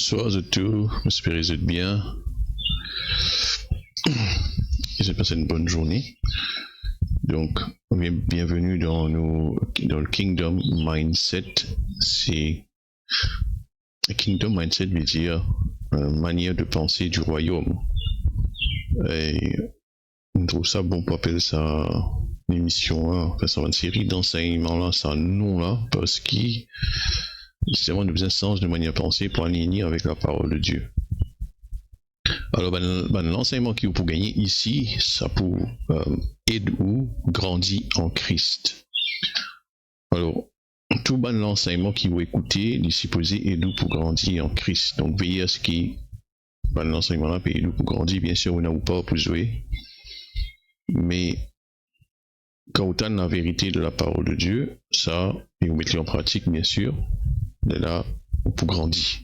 Bonsoir à tous, j'espère que vous êtes bien. Et j'ai passé une bonne journée. Donc, bienvenue dans le Kingdom Mindset. Kingdom Mindset veut dire manière de penser du royaume. Et on trouve ça bon pour appeler ça une émission, enfin ça va une série d'enseignements là, ça nom là, parce que justement nous faisons sens de manière de penser pour aligner avec la parole de Dieu. Alors, l'enseignement qui vous pour gagner ici, ça pour aider ou grandir en Christ. Alors, tout l'enseignement qui vous écoutez, il est supposé aider pour grandir en Christ. Donc, veillez à ce qui, l'enseignement là peut aider pour grandir. Bien sûr, on n'a pas pour jouer. Mais, quand vous avez la vérité de la parole de Dieu, ça, et vous mettez en pratique, bien sûr, de là, pour grandir.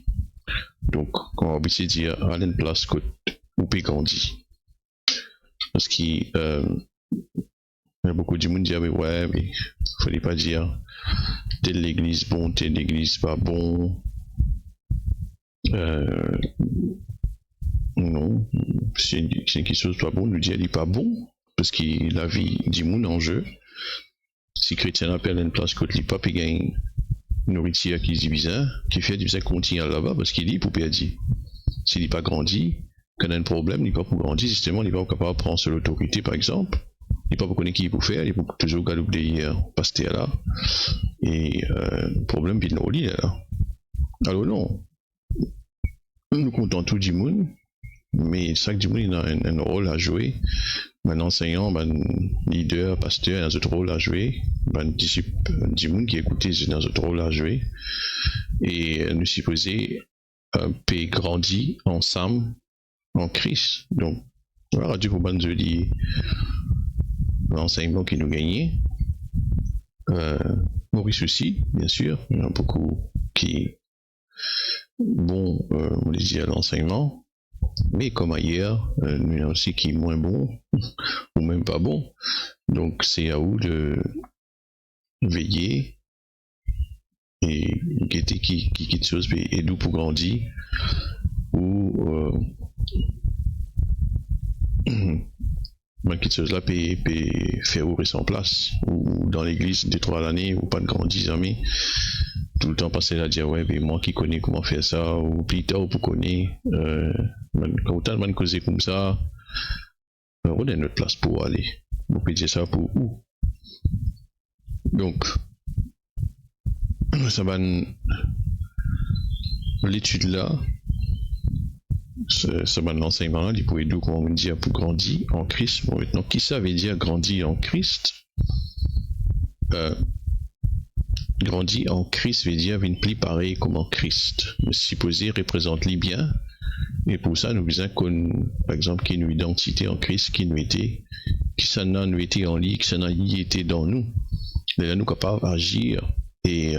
Donc, quand on va essayer de dire, à une place que vous pouvez grandir. Parce qu'il y a beaucoup de monde qui disent, ouais, mais il fallait pas dire telle l'église bon, telle l'église pas bon. Non, c'est quelque chose pas bon, nous dit elle est pas bon, parce que la vie du monde en jeu. Si chrétien appelle une place côté pas puis gagne nourriture qui dit bizarre, qui fait du bizarre continuer là-bas parce qu'il dit pour perdre. S'il n'est pas grandi, quand il a un problème, il n'est pas pour grandir, justement, il n'est pas capable de prendre sur l'autorité, par exemple. Il n'est pas pour connaître qui il peut faire, il peut toujours garder pasteur là. Et le problème, il est là. Alors non, nous comptons tout du monde, mais chaque du monde a un rôle à jouer. Un enseignant, un leader, pasteur, a un autre rôle à jouer. Un disciple du monde qui écoute, il a un autre rôle à jouer. Et nous supposons peut grandir ensemble en Christ. Donc, voilà, Dieu pour nous dire l'enseignement qui nous gagnait. Maurice aussi, bien sûr, il y en a beaucoup qui bon, on les dit à l'enseignement, mais comme ailleurs, il y en a aussi qui est moins bon, ou même pas bon. Donc, c'est à vous de veiller et guetter qui quelque chose est doux pour grandir, ou quelque chose là peut faire ouvrir son place, ou dans l'église de 3 années, ou pas de grandir jamais, tout le temps passer là dire ouais, mais moi qui connais comment faire ça, ou plus tard pour connaître, quand autant de causer comme ça, on a notre place pour aller. On peut dire ça pour où? Donc, ça va l'étude là, ça va l'enseignement là, il pourrait dire comment on dit pour grandir en Christ. Bon, maintenant, qui ça veut dire grandir en Christ? Grandir en Christ veut dire une pli pareil comme en Christ. Supposé représente les biens. Et pour ça, nous besoin qu'on, par exemple, qu'il y ait une identité en Christ qui nous était, qui ça n'a nous été en lui, qui ça n'a y été dans nous. Et là, nous capables d'agir et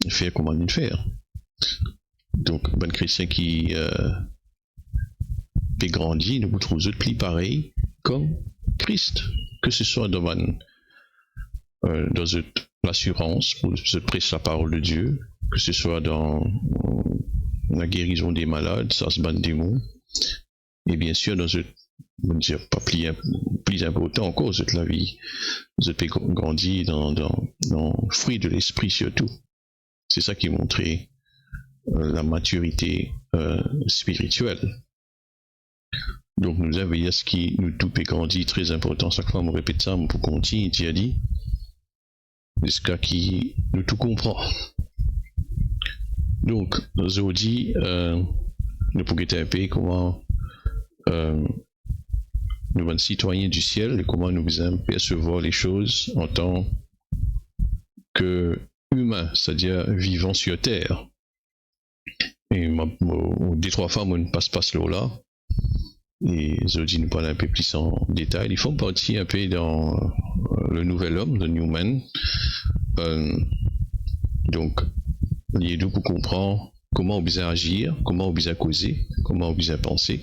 faire comment nous faire. Donc, bon chrétien qui peut grandir, nous trouvons autres plis pareils comme Christ. Que ce soit dans l'assurance pour se prêcher la parole de Dieu, que ce soit dans la guérison des malades, ça se bat des démons, et bien sûr dans pas plus important encore, la vie, vous peut grandir dans le fruit de l'esprit surtout. C'est ça qui montrait la maturité spirituelle. Donc nous avons veillé à ce qui nous tout peut grandir, très important. Chaque fois, on répète ça, pour continuer, tu as dit, jusqu'à qui nous tout comprend. Donc, aujourd'hui, nous pouvons un peu comment nous sommes citoyens du ciel et comment nous pouvons percevoir les choses en tant que humains, c'est-à-dire vivant sur terre. Et des 3 fois, moi, ne passe pas ce lot-là. Et aujourd'hui, nous parlons un peu plus en détail. Ils font partie un peu dans le nouvel homme, le New Man. Donc, il est doux pour comprendre comment on besoin agir, comment on besoin causer, comment on besoin penser.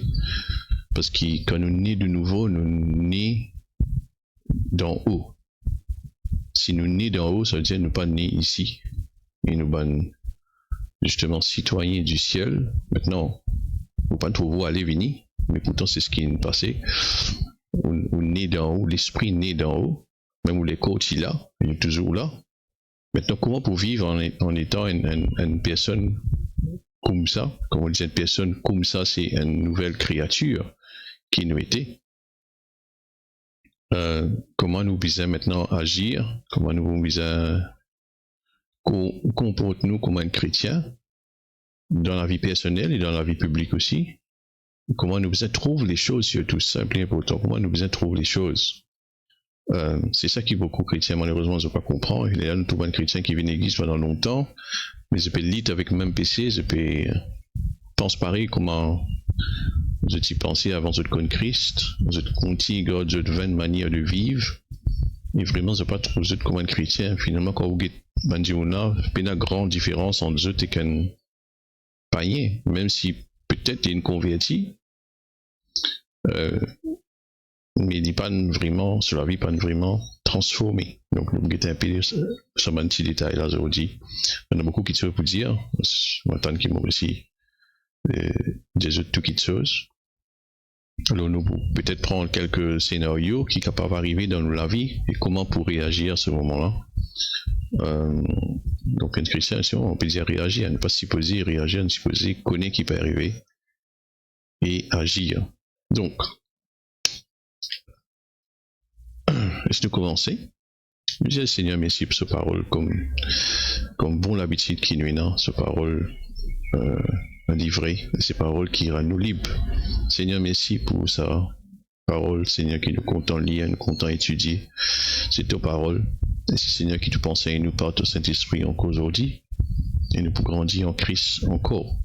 Parce que quand nous nés de nouveau, nous nés d'en haut. Si nous nés d'en haut, ça veut dire nous pas nés ici. Et nous justement citoyen du ciel. Maintenant, vous pas trop vous aller venir, mais pourtant c'est ce qui est passé. On né d'en haut, l'esprit né d'en haut, même où les côtes il est toujours là. Maintenant, comment pour vivre en étant une personne comme ça, comme on dit, une personne comme ça, c'est une nouvelle créature qui nous était. Comment nous besoin maintenant agir, comment nous besoin comporter nous comme un chrétien dans la vie personnelle et dans la vie publique aussi. Comment nous besoin trouver les choses, surtout simple et important. Comment nous besoin trouver les choses. C'est ça qui beaucoup de chrétiens malheureusement ne pas comprendre. Il y a nous trouvons un chrétien qui vient à l'église pendant longtemps, mais je peux lire avec le même PC, je peux penser pareil comment je t'y pensais avant de connaître Christ, je continue God, je devais une manière de vivre, et vraiment je pas trop comme un chrétien. Finalement quand vous êtes on a une grande différence entre eux et qu'un païen, même si peut-être il est converti, mais il n'est pas vraiment, sur la vie, pas vraiment transformé. Donc, nous avons un peu sur un petit détail là aujourd'hui. Il y en a beaucoup qui sont pour dire, je m'attends qu'ils m'ont aussi des autres toutes choses. Alors, nous pouvons peut-être prendre quelques scénarios qui sont capables d'arriver dans la vie et comment pour réagir à ce moment-là. Donc, un chrétien, on peut dire réagir, ne pas supposer réagir, ne supposer connaître qui peut arriver et agir. Donc, laisse-nous commencer. Je dis Seigneur, merci pour cette parole, comme bon l'habitude qui nous est là, cette parole livrée, ces paroles qui rendent nous libres. Seigneur, merci pour sa parole, Seigneur, qui nous comptons lire, nous comptons étudier. C'est ta parole. Et c'est Seigneur qui nous pense et nous par ton Saint-Esprit encore aujourd'hui. Et nous pouvons grandir en Christ encore.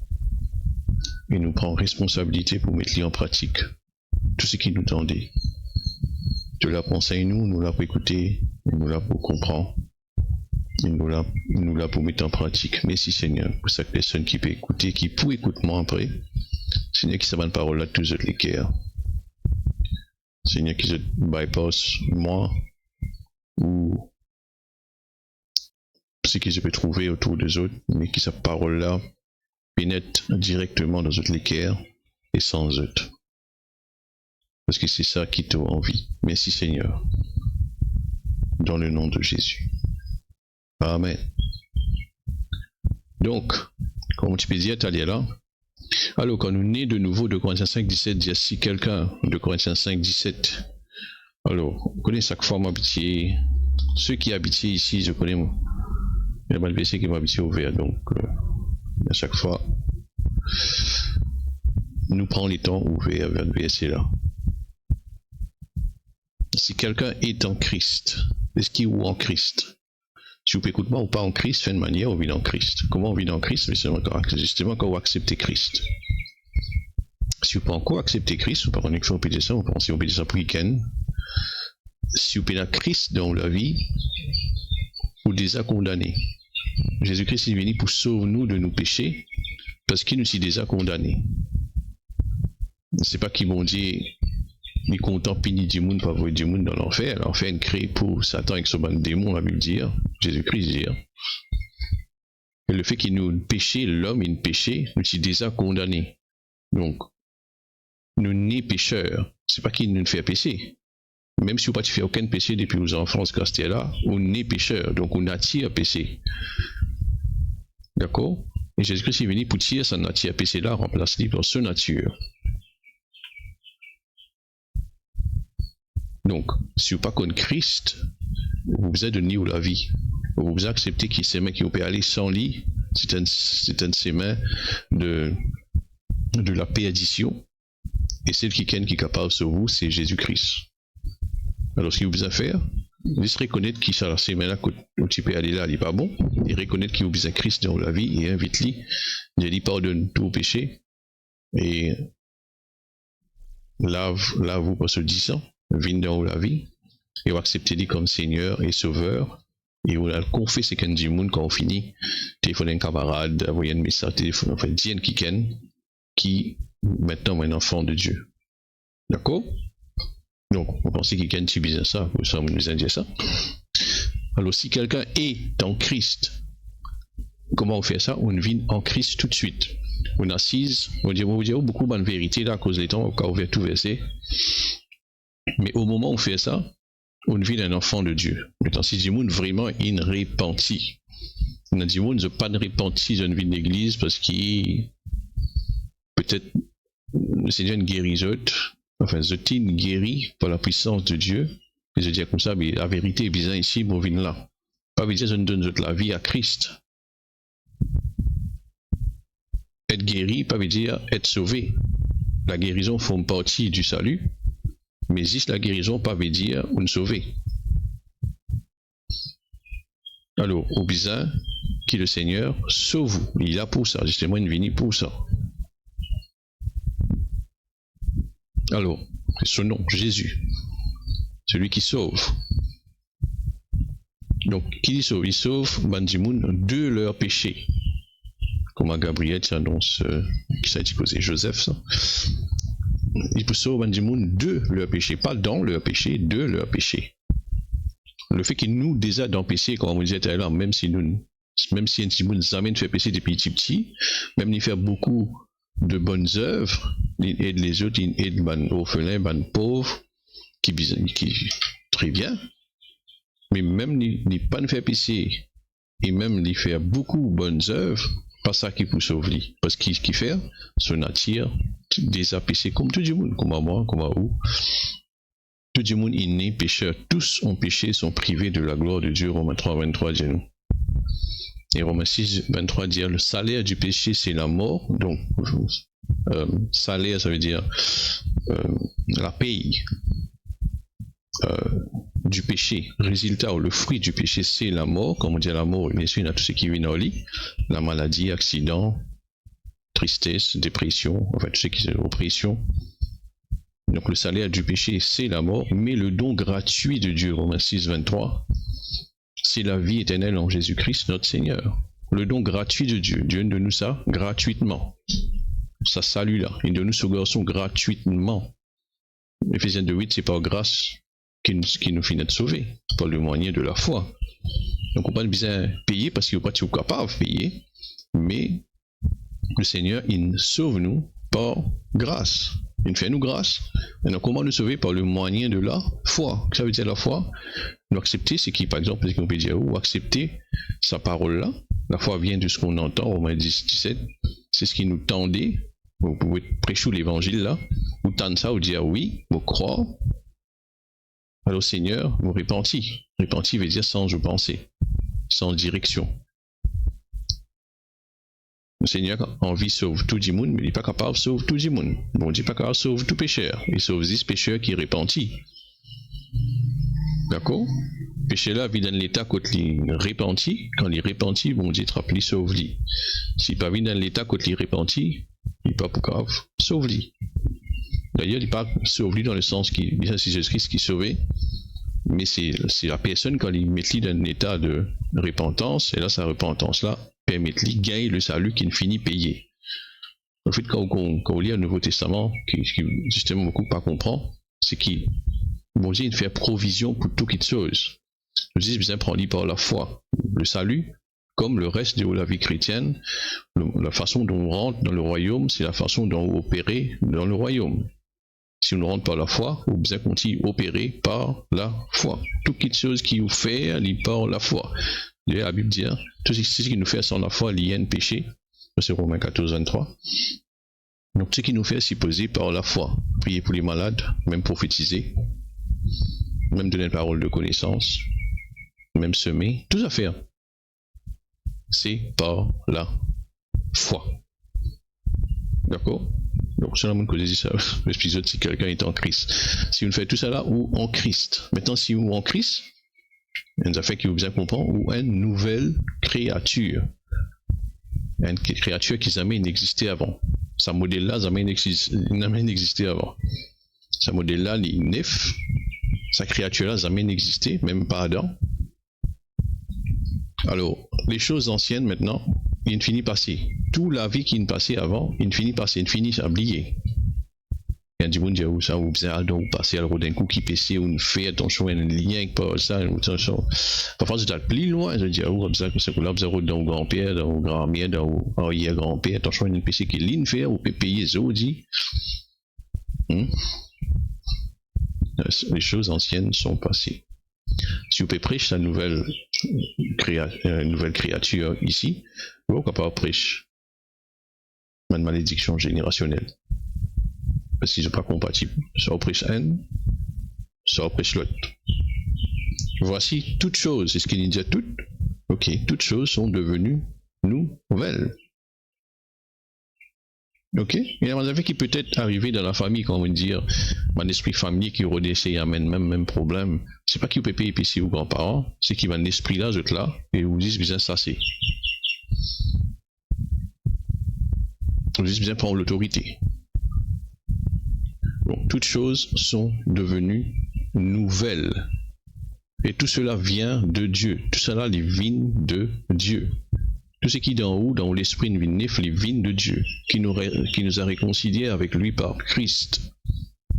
Et nous prenons responsabilité pour mettre en pratique tout ce qui nous tendait. Tu l'as pensé nous, nous l'as pour écouter, nous l'as pour comprendre, et nous l'as pour mettre en pratique. Merci Seigneur pour chaque personne qui peut écouter, qui peut écouter moi après. Seigneur qui s'abonne parole là, tous les cœurs. Seigneur qui se bypass moi, ou ce que je peux trouver autour des autres, mais qui cette parole là pénètre directement dans toutes les cœurs et sans eux. Parce que c'est ça qui t'a envie. Merci Seigneur. Dans le nom de Jésus. Amen. Donc, comme tu peux dire, Talia là, alors quand nous nés de nouveau de Corinthiens 5, 17, dit si quelqu'un de Corinthiens 5, 17, alors, on connaît chaque fois m'habituer, ceux qui habitent ici, je connais, il y a pas de verset qui m'habitue au vert, donc, à chaque fois, nous prenons les temps ouverts vers le verset là. Si quelqu'un est en Christ, est-ce qu'il est en Christ? Si vous écoutez ou pas en Christ, fait une manière, on vit en Christ. Comment on vit en Christ? Mais c'est justement quand vous acceptez Christ. Si vous ne pouvez pas encore accepter Christ, vous ne pouvez pas faire péter ça, vous pensez qu'on peut dire ça pour week-end. Si vous avez Christ dans la vie, vous déjà condamné. Jésus-Christ est venu pour sauver nous de nos péchés, parce qu'il nous est déjà condamnés. C'est pas qu'ils vont dire ni content puni du monde, pas voir du monde dans l'enfer. L'enfer est créé pour Satan avec son ban démon, la Bible dit, Jésus-Christ dit. Et le fait qu'il nous péché, l'homme est péché, nous sommes déjà condamnés. Donc, nous n'est pécheurs. C'est pas qu'il nous fait pécher. Même si vous ne faites aucun péché depuis vos enfants, ce là, on est pécheur. Donc, on attire péché. D'accord? Et Jésus-Christ est venu pour tirer sa nature péché là, remplacer par sa nature. Donc, si vous n'avez pas connu Christ, vous êtes donné la vie. Vous acceptez qu'il s'aimait, qu'il peut aller sans lit. C'est un sémin de la perdition. Et celle qui est capable sur vous, c'est Jésus-Christ. Alors, ce qu'il vous a faire, juste reconnaître qu'il ça, c'est là que tu peux aller là, il n'est pas bon. Et reconnaître qu'il vous a Christ dans la vie et invite-lui. Il lui pardonne tout péché. Et lave-vous pour ce 10 ans. Viens dans la vie, et on accepte lui comme Seigneur et Sauveur, et on a confessé qu'un du monde quand on finit, téléphoner un camarade, envoyer un message, téléphone, enfin, dire qui maintenant est un enfant de Dieu. D'accord? Donc, on pensait qu'il y a un petit business ça, vous savez nous dire ça. Alors, si quelqu'un est en Christ, comment on fait ça? On vit en Christ tout de suite. On assise, on dit beaucoup de vérité là, à cause des temps, on a ouvert tout verset. Mais au moment où on fait ça, on vit un enfant de Dieu. Maintenant, si Dimoun vraiment il repentit, on a dit on ne pas de repenti dans une vie d'église parce qu'il peut-être le Seigneur guérit autres, enfin Zotin guérit par la puissance de Dieu. Et je dis comme ça, mais la vérité est bizarre ici, mon vin là. Pas veut dire que je donne la vie à Christ. Être guéri, pas veut dire être sauvé. La guérison forme partie du salut, mais juste la guérison, pas veut dire on sauver. Alors, au bizarre, qui le Seigneur sauve vous. Il est là pour ça, justement, il est venu pour ça. Alors, c'est son nom, Jésus. Celui qui sauve. Donc, qui il sauve? Il sauve Bandimoun de leurs péchés. Comme Gabriel annonce, qui ça a été posé, Joseph, ça. Il peut sauver Bandimoun de leurs péchés, pas dans leurs péchés, de leurs péchés. Le fait qu'il nous déjà dans le péché, comme on disait tout à l'heure, même si un petit bout nous amène faire péché depuis petit, même il fait beaucoup de bonnes œuvres, il aide les autres, il aide les orphelins, les pauvres, qui très bien, mais même il pas faire péché, et même il fait beaucoup de bonnes œuvres, pas ça qui peut sauver lui, parce qu'il fait, son nature, déjà péché comme tout le monde, comme à moi, comme à vous. Tout le monde est né pécheur, tous ont péché, sont privés de la gloire de Dieu. Romains 3, 23 dit nous. Et Romains 6, 23 dit le salaire du péché c'est la mort. Donc, salaire ça veut dire la paye du péché. Résultat ou le fruit du péché c'est la mort. Comme on dit la mort, bien sûr, il y a tout ce qui vient en lit, la maladie, accident, tristesse, dépression, enfin tout ce qui est oppression. Donc le salaire du péché, c'est la mort, mais le don gratuit de Dieu, Romains 6, 23, c'est la vie éternelle en Jésus-Christ, notre Seigneur. Le don gratuit de Dieu, Dieu donne nous ça gratuitement. Ça salut-là, il donne nous ce garçon gratuitement. Éphésiens 2, 8, c'est par grâce qu'il nous finit de sauver, par le moyen de la foi. Donc on n'a pas besoin de payer parce qu'il n'est pas tout capable de payer, mais le Seigneur, il sauve nous par grâce. Il fait nous grâce. Maintenant, comment nous sauver? Par le moyen de la foi. Ça veut dire la foi. Nous accepter, c'est qui, par exemple, ce qu'on peut dire, ou accepter sa parole-là. La foi vient de ce qu'on entend, Romains 10, 17. C'est ce qui nous tendait. Vous pouvez prêcher l'évangile là. Vous tendez ça, vous dire oui, vous croire. Alors, Seigneur, vous repentis. Repentis veut dire sans penser, sans direction. Le Seigneur en vie sauve tout le monde, mais il n'est pas capable de sauver tout le monde. Bon, il n'est pas capable de sauver tout pécheur. Il sauve 10 pécheurs qui repentit. D'accord? Péché là vit dans l'état quand il repentit. Quand il repentit, bon Dieu trappe lui, sauve lui. S'il pas vit dans l'état quand il repentit, il n'est pas pour grave, sauve lui. D'ailleurs, il n'est pas sauve lui dans le sens qui, c'est Jésus-Christ qui sauve, mais c'est la personne quand il met lui dans un état de repentance, et là, sa repentance-là, permettre lui gagner le salut qu'il finit payé. En fait, quand on lit le Nouveau Testament, qui justement beaucoup pas comprend, c'est qu'il bon Dieu fait provision pour toute chose. Nous disons bien prendre par la foi. Le salut, comme le reste de la vie chrétienne, la façon dont on rentre dans le royaume, c'est la façon dont on opère dans le royaume. Si on ne rentre par la foi, on besoin continuer à opérer par la foi. Toute chose qui nous fait, elle par la foi. La Bible dit, tout ce qui nous fait sans la foi, il y a un péché. C'est Romains 14, 23. Donc, ce qui nous fait supposer par la foi, prier pour les malades, même prophétiser, même donner une parole de connaissance, même semer, tout à faire, c'est par la foi. D'accord? Donc, c'est la même que je dis ça, l'épisode, si quelqu'un est en Christ. Si on fait tout ça là, ou en Christ. Maintenant, si vous en Christ, une affaire qui vous bien comprendre, ou une nouvelle créature. Une créature qui jamais n'existait avant. Ce modèle-là, jamais n'existait avant. Ce modèle-là, il est neuf. Sa créature-là, jamais n'existait, même pas Adam. Alors, les choses anciennes maintenant, il finit passer. Toute la vie qui ne passait avant, il finit passer, il finit oublié. Il y a du monde qui dit ça, ou bien, donc, passer à d'un coup qui PC, ou fait attention, un lien par ça, ou attention. Parfois, c'est plus loin, je dis, comme ça, c'est là, vous avez dans le grand-père, dans le grand-mère, dans le arrière-grand-père, attention, une PC qui est ligne faire, ou peut payer, ça, dit. Les choses anciennes sont passées. Si vous pouvez prêcher la nouvelle créature ici, vous pouvez pas prêcher une malédiction générationnelle. Parce qu'ils ne sont pas compatibles. Soit on prêche un, soit on prêche l'autre. Voici toutes choses, c'est ce qu'il dit à toutes. Ok, toutes choses sont devenues nouvelles. Ok, il y a un qui peut être arrivé dans la famille, comme on dit, un esprit familier qui redescend et amène même problème. C'est pas qu'il peut payer ici aux grands-parents, c'est qu'il va un esprit là, je là, et vous dites bien ça c'est. Vous dites bien prendre l'autorité. Bon, toutes choses sont devenues nouvelles. Et tout cela vient de Dieu. Tout cela les vient de Dieu. Tout ce qui est d'en haut, dans l'esprit de Vinef, les vient de Dieu, qui nous a réconciliés avec lui par Christ.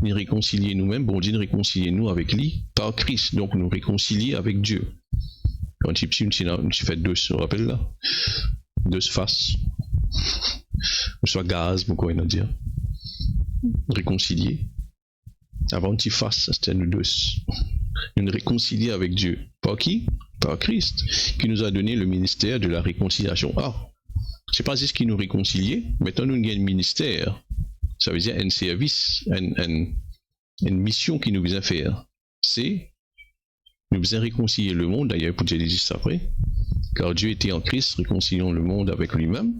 Nous réconcilier nous-mêmes, bon Dieu, réconcilier nous avec lui par Christ. Donc nous réconcilier avec Dieu. Quand tu fais deux, je me rappelle là, deux faces. Soit gaz, pourquoi il a dire. Réconcilier. Avant tu fasses, c'était nous deux. Nous réconcilier avec Dieu. Par qui? Par Christ, qui nous a donné le ministère de la réconciliation. Ah, c'est pas juste qui nous réconcilier, maintenant nous avons un ministère. Ça veut dire un service, une mission qui nous vient faire. C'est nous vient réconcilier le monde, d'ailleurs pour dire juste après, car Dieu était en Christ, réconciliant le monde avec lui-même,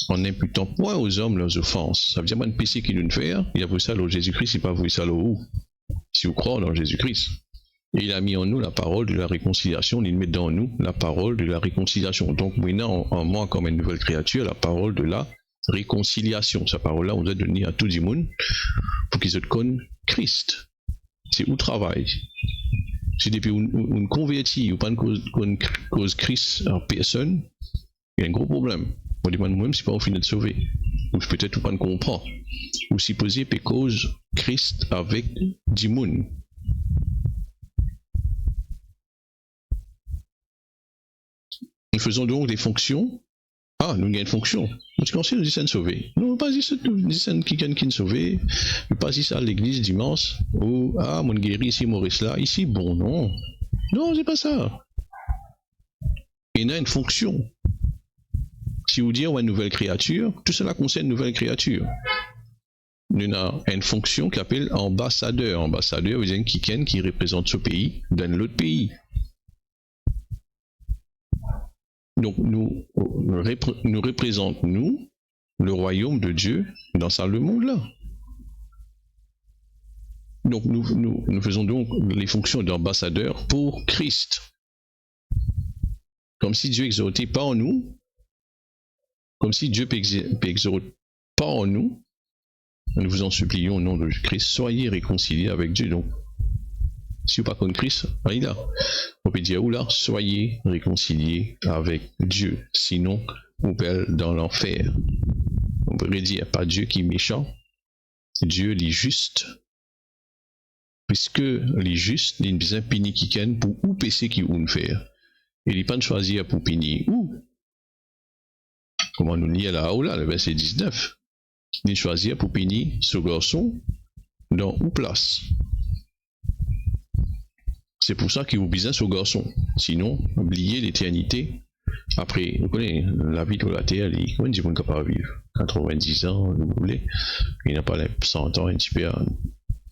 en n'imputant point aux hommes leurs offenses. Ça veut dire, un péché qui nous fait, il a voulu ça dans Jésus-Christ, il n'a pas voulu ça là où. Si vous croyez dans Jésus-Christ. Et il a mis en nous la parole de la réconciliation, il met dans nous la parole de la réconciliation. Donc maintenant, en moi, comme une nouvelle créature, la parole de la réconciliation. Cette parole-là, on doit donner à tout le monde pour qu'ils se connaissent Christ. C'est où travail. Si depuis on convertit ou pas une cause Christ en personne, il y a un gros problème. On dit moi-même, c'est pas au final de sauver. Ou peut-être pas comprendre. Ou si poser peut cause Christ avec du monde. Nous faisons donc des fonctions. Ah, nous avons une fonction. Nous commençons à nous dire sauver. Nous pas dire qui sauver. Nous pas dire ça à l'église dimanche. Ou ah, mon guéri ici, Maurice là. Ici, bon, non. Non, c'est pas ça. Il y a une fonction. Si vous dites une nouvelle créature, tout cela concerne une nouvelle créature. Nous avons une fonction qui s'appelle ambassadeur. Ambassadeur veut dire quelqu'un qui représente ce pays dans l'autre pays. Donc nous représentons, nous, le royaume de Dieu dans le monde-là. Donc nous faisons donc les fonctions d'ambassadeur pour Christ. Comme si Dieu exhortait pas en nous, comme si Dieu peut exhorter pas en nous, nous vous en supplions au nom de Christ, soyez réconciliés avec Dieu. Donc, si vous ne connaissez pas Christ, allez là. On peut dire, oula, soyez réconciliés avec Dieu. Sinon, vous perdez dans l'enfer. On pourrait dire, pas Dieu qui est méchant. Dieu est juste. Puisque les justes, ils sont punis qui ken pour ou péché qui ou faire. Et ils ne pas choisir pour punir ou. Comment nous lit là, oula, le verset 19. Ils choisir pour punir ce garçon dans ou place. C'est pour ça qu'il vous besoin ce garçon. Sinon, oubliez l'éternité. Après, vous connaissez, la vie de la terre, comment dit qu'on capable de vivre 90 ans, vous voulez. Il n'a pas les 100 ans, un petit peu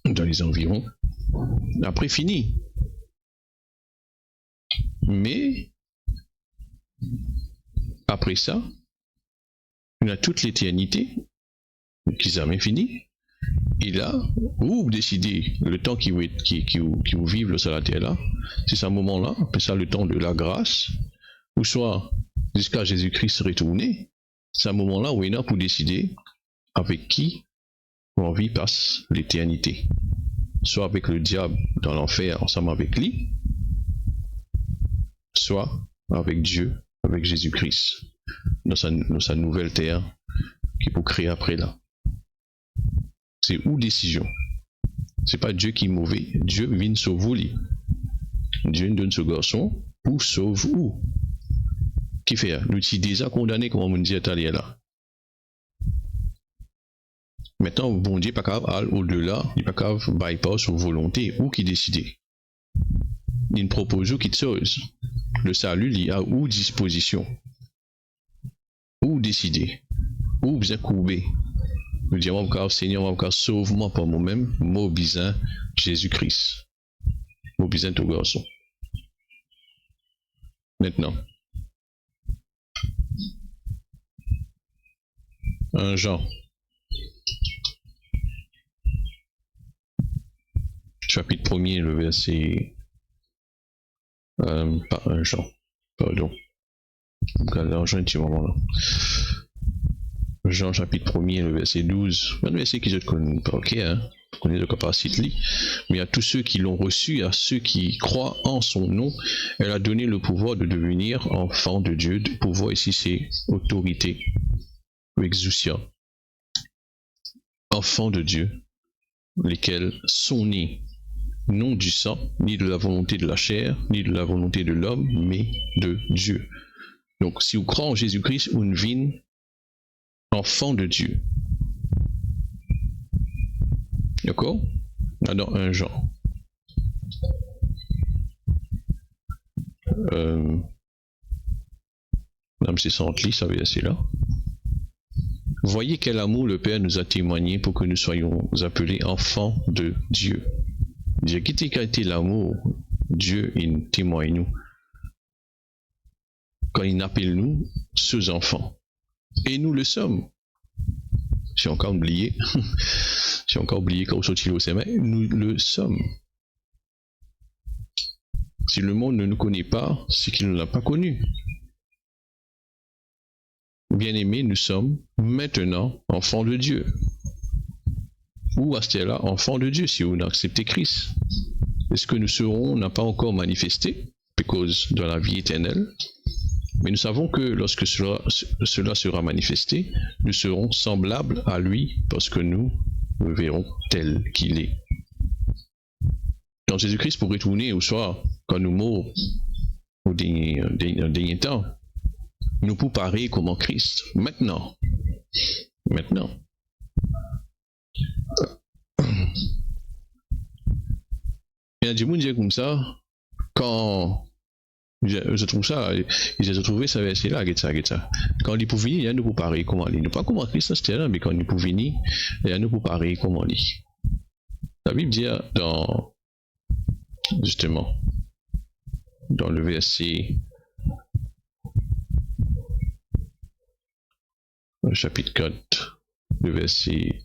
dans les environs. Après, fini. Mais, après ça, il a toute l'éternité qui n'a jamais fini. Et là, vous décidez le temps qui vous vive sur la terre là, c'est ce moment-là, c'est ça le temps de la grâce, ou soit jusqu'à Jésus-Christ retourner, c'est un moment-là où il y a pour décider avec qui on vit passe l'éternité. Soit avec le diable dans l'enfer ensemble avec lui, soit avec Dieu, avec Jésus-Christ, dans sa nouvelle terre qui pour créer après là. C'est ou décision. C'est pas Dieu qui est mauvais. Dieu vient sauver. Dieu nous donne ce garçon pour sauver où? Qui fait? Nous sommes déjà condamnés, comme on dit à là. Maintenant, bon Dieu pas capable aller au-delà, il pas capable bypass ou volonté ou qui décide. Il propose quelque chose. Le salut, il y a ou disposition, ou décider, ou bien courber. Nous disons, Seigneur, sauve-moi par moi-même, moi besoin Jésus-Christ. Moi besoin ton garçon. Maintenant. 1 Jean. Chapitre 1er, le verset. Pas 1 Jean. Pardon. Regardez Jean un petit moment là. Jean chapitre 1er, le verset 12. Un verset qui je connais pas, ok, hein. Vous connaissez le capacité. Mais à tous ceux qui l'ont reçu, à ceux qui croient en son nom, elle a donné le pouvoir de devenir enfants de Dieu. Le pouvoir ici, c'est autorité. Exousia. Enfants de Dieu, lesquels sont nés, non du sang, ni de la volonté de la chair, ni de la volonté de l'homme, mais de Dieu. Donc, si vous croyez en Jésus-Christ, vous devenez enfant de Dieu. D'accord? Dans 1 Jean. C'est centré, ça veut dire c'est là. Voyez quel amour le Père nous a témoigné pour que nous soyons appelés enfants de Dieu. Dieu qui été l'amour, Dieu il témoigne nous. Quand il appelle nous, ses enfants. Et nous le sommes. J'ai encore oublié. J'ai encore oublié quand on sortit au sémin. Nous le sommes. Si le monde ne nous connaît pas, c'est qu'il ne l'a pas connu. Bien-aimés, nous sommes maintenant enfants de Dieu. Ou à ce là enfants de Dieu, si on a accepté Christ. Est-ce que nous serons, n'a pas encore manifesté, parce dans la vie éternelle, mais nous savons que lorsque cela sera manifesté, nous serons semblables à lui, parce que nous le verrons tel qu'il est. Quand Jésus-Christ pour retourner au soir, quand nous mourons au dernier temps, nous pouvons parler comme en Christ. Maintenant. Il y a des gens qui disent comme ça, quand je trouve ça, j'ai trouvé ça verset là, quand il peut venir, il y a nous pour parler comment il. Ne pas comment Christ c'était là, mais quand il peut venir, il y a nous pour parler comment il. La Bible dit justement, dans le verset, chapitre 4, le verset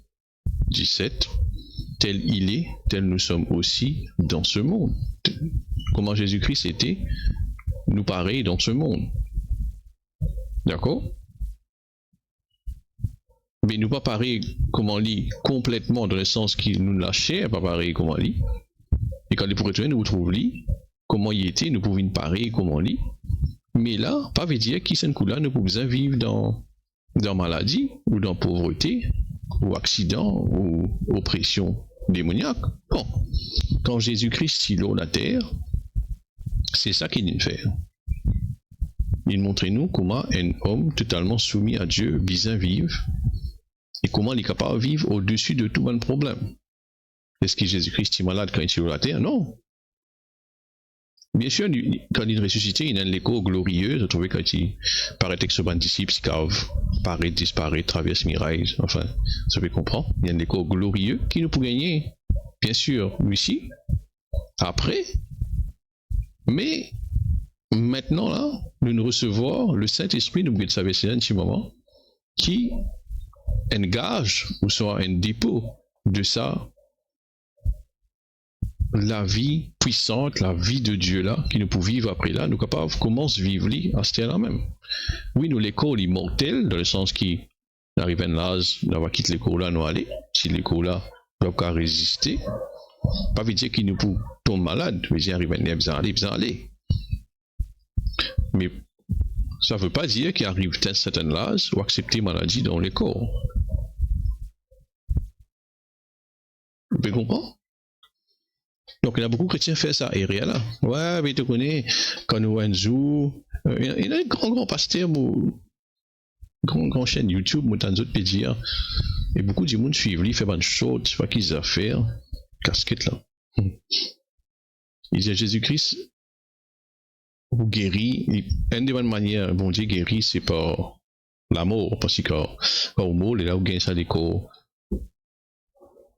17, tel il est, tel nous sommes aussi dans ce monde. Comment Jésus-Christ était, nous pareil dans ce monde. D'accord? Mais nous pas pareil comment lit complètement dans le sens qu'il nous l'a chair, pas pareil comment lit. Et quand il pourrait retourner, nous retrouvons lui, comment il était, nous pouvons pareil comment lit. Mais là, pas veut dire qu'il coup là nous pouvons vivre dans maladie, ou dans pauvreté, ou accident, ou oppression démoniaque. Bon, quand Jésus-Christ est là la terre, c'est ça qu'il nous fait. Il montre nous comment un homme totalement soumis à Dieu bien vivre, et comment il est capable de vivre au-dessus de tout bon problème. Est-ce que Jésus-Christ est malade quand il est sur la terre? Non. Bien sûr, quand il est ressuscité, il a un écho glorieux. Je trouvais quand il paraît que ce bon disciple, paraît, disparaît, traverse miraille. Enfin, ça peut comprendre. Il y a un écho glorieux qui nous peut gagner. Bien sûr, lui-ci. Après. Mais, maintenant, là, nous recevons le Saint-Esprit, nous pouvons savoir c'est un petit moment, qui engage, ou soit un dépôt de ça, la vie puissante, la vie de Dieu là, qui nous peut vivre après là, nous capables commencer à vivre à ce là même. Oui, nous l'école immortelle, dans le sens qui arrive à l'âge d'avoir quitté l'école là, nous aller. Si l'école là ne peut pas résister, pas veut dire qu'il nous peut tomber malade, mais il arrive à aller. Mais ça ne veut pas dire qu'il arrive à un certain âge ou accepter maladie dans les corps. comprends? Donc, il y a beaucoup de chrétiens qui font ça. Et rien là. Ouais, mais tu connais, quand nous voyons Zou, il y a un grand pasteur, grand chaîne YouTube, dans d'autres pays. Et beaucoup de monde suivent, il fait bonne chose, je sais pas qu'ils affaires, casquette là. Il dit Jésus-Christ, vous guérit, une des bonnes manières, bon Dieu guérit, c'est par l'amour, parce que quand au mot, là, vous gagnez ça des corps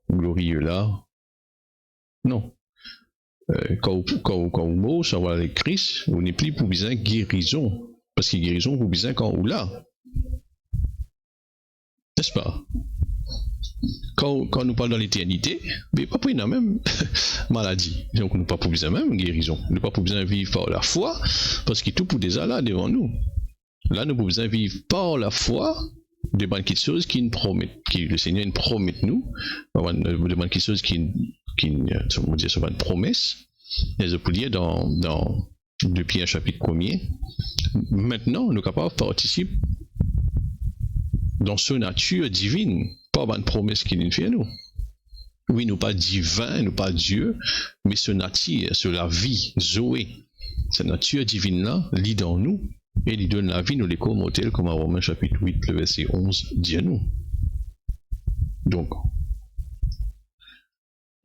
glorieux là. Non. Quand au mot, ça va avec Christ, vous n'êtes plus pour besoin de guérison. Parce que guérison, vous besoin quand ou là. N'est-ce pas? Quand nous parlons de l'éternité, mais pas pour une même maladie. Donc nous pas pour besoin même guérison. Nous pas pour besoin vivre par la foi, parce que tout pour déjà là devant nous. Là, nous pouvons besoin vivre par la foi des bonnes choses qui nous promettent, qui le Seigneur nous promet nous, des bonnes choses qui on dire sur une promesse. Les oubliés dans 2 Pierre chapitre 1er. Maintenant, nous sommes capables de participer dans sa nature divine, pas une promesse qu'il nous fait à nous. Oui, nous pas divin, nous pas Dieu, mais ce nature, sur la vie, Zoé, cette nature divine-là, lit dans nous, et il donne la vie, nous les commotels, comme à Romains chapitre 8, le verset 11, dit à nous. Donc,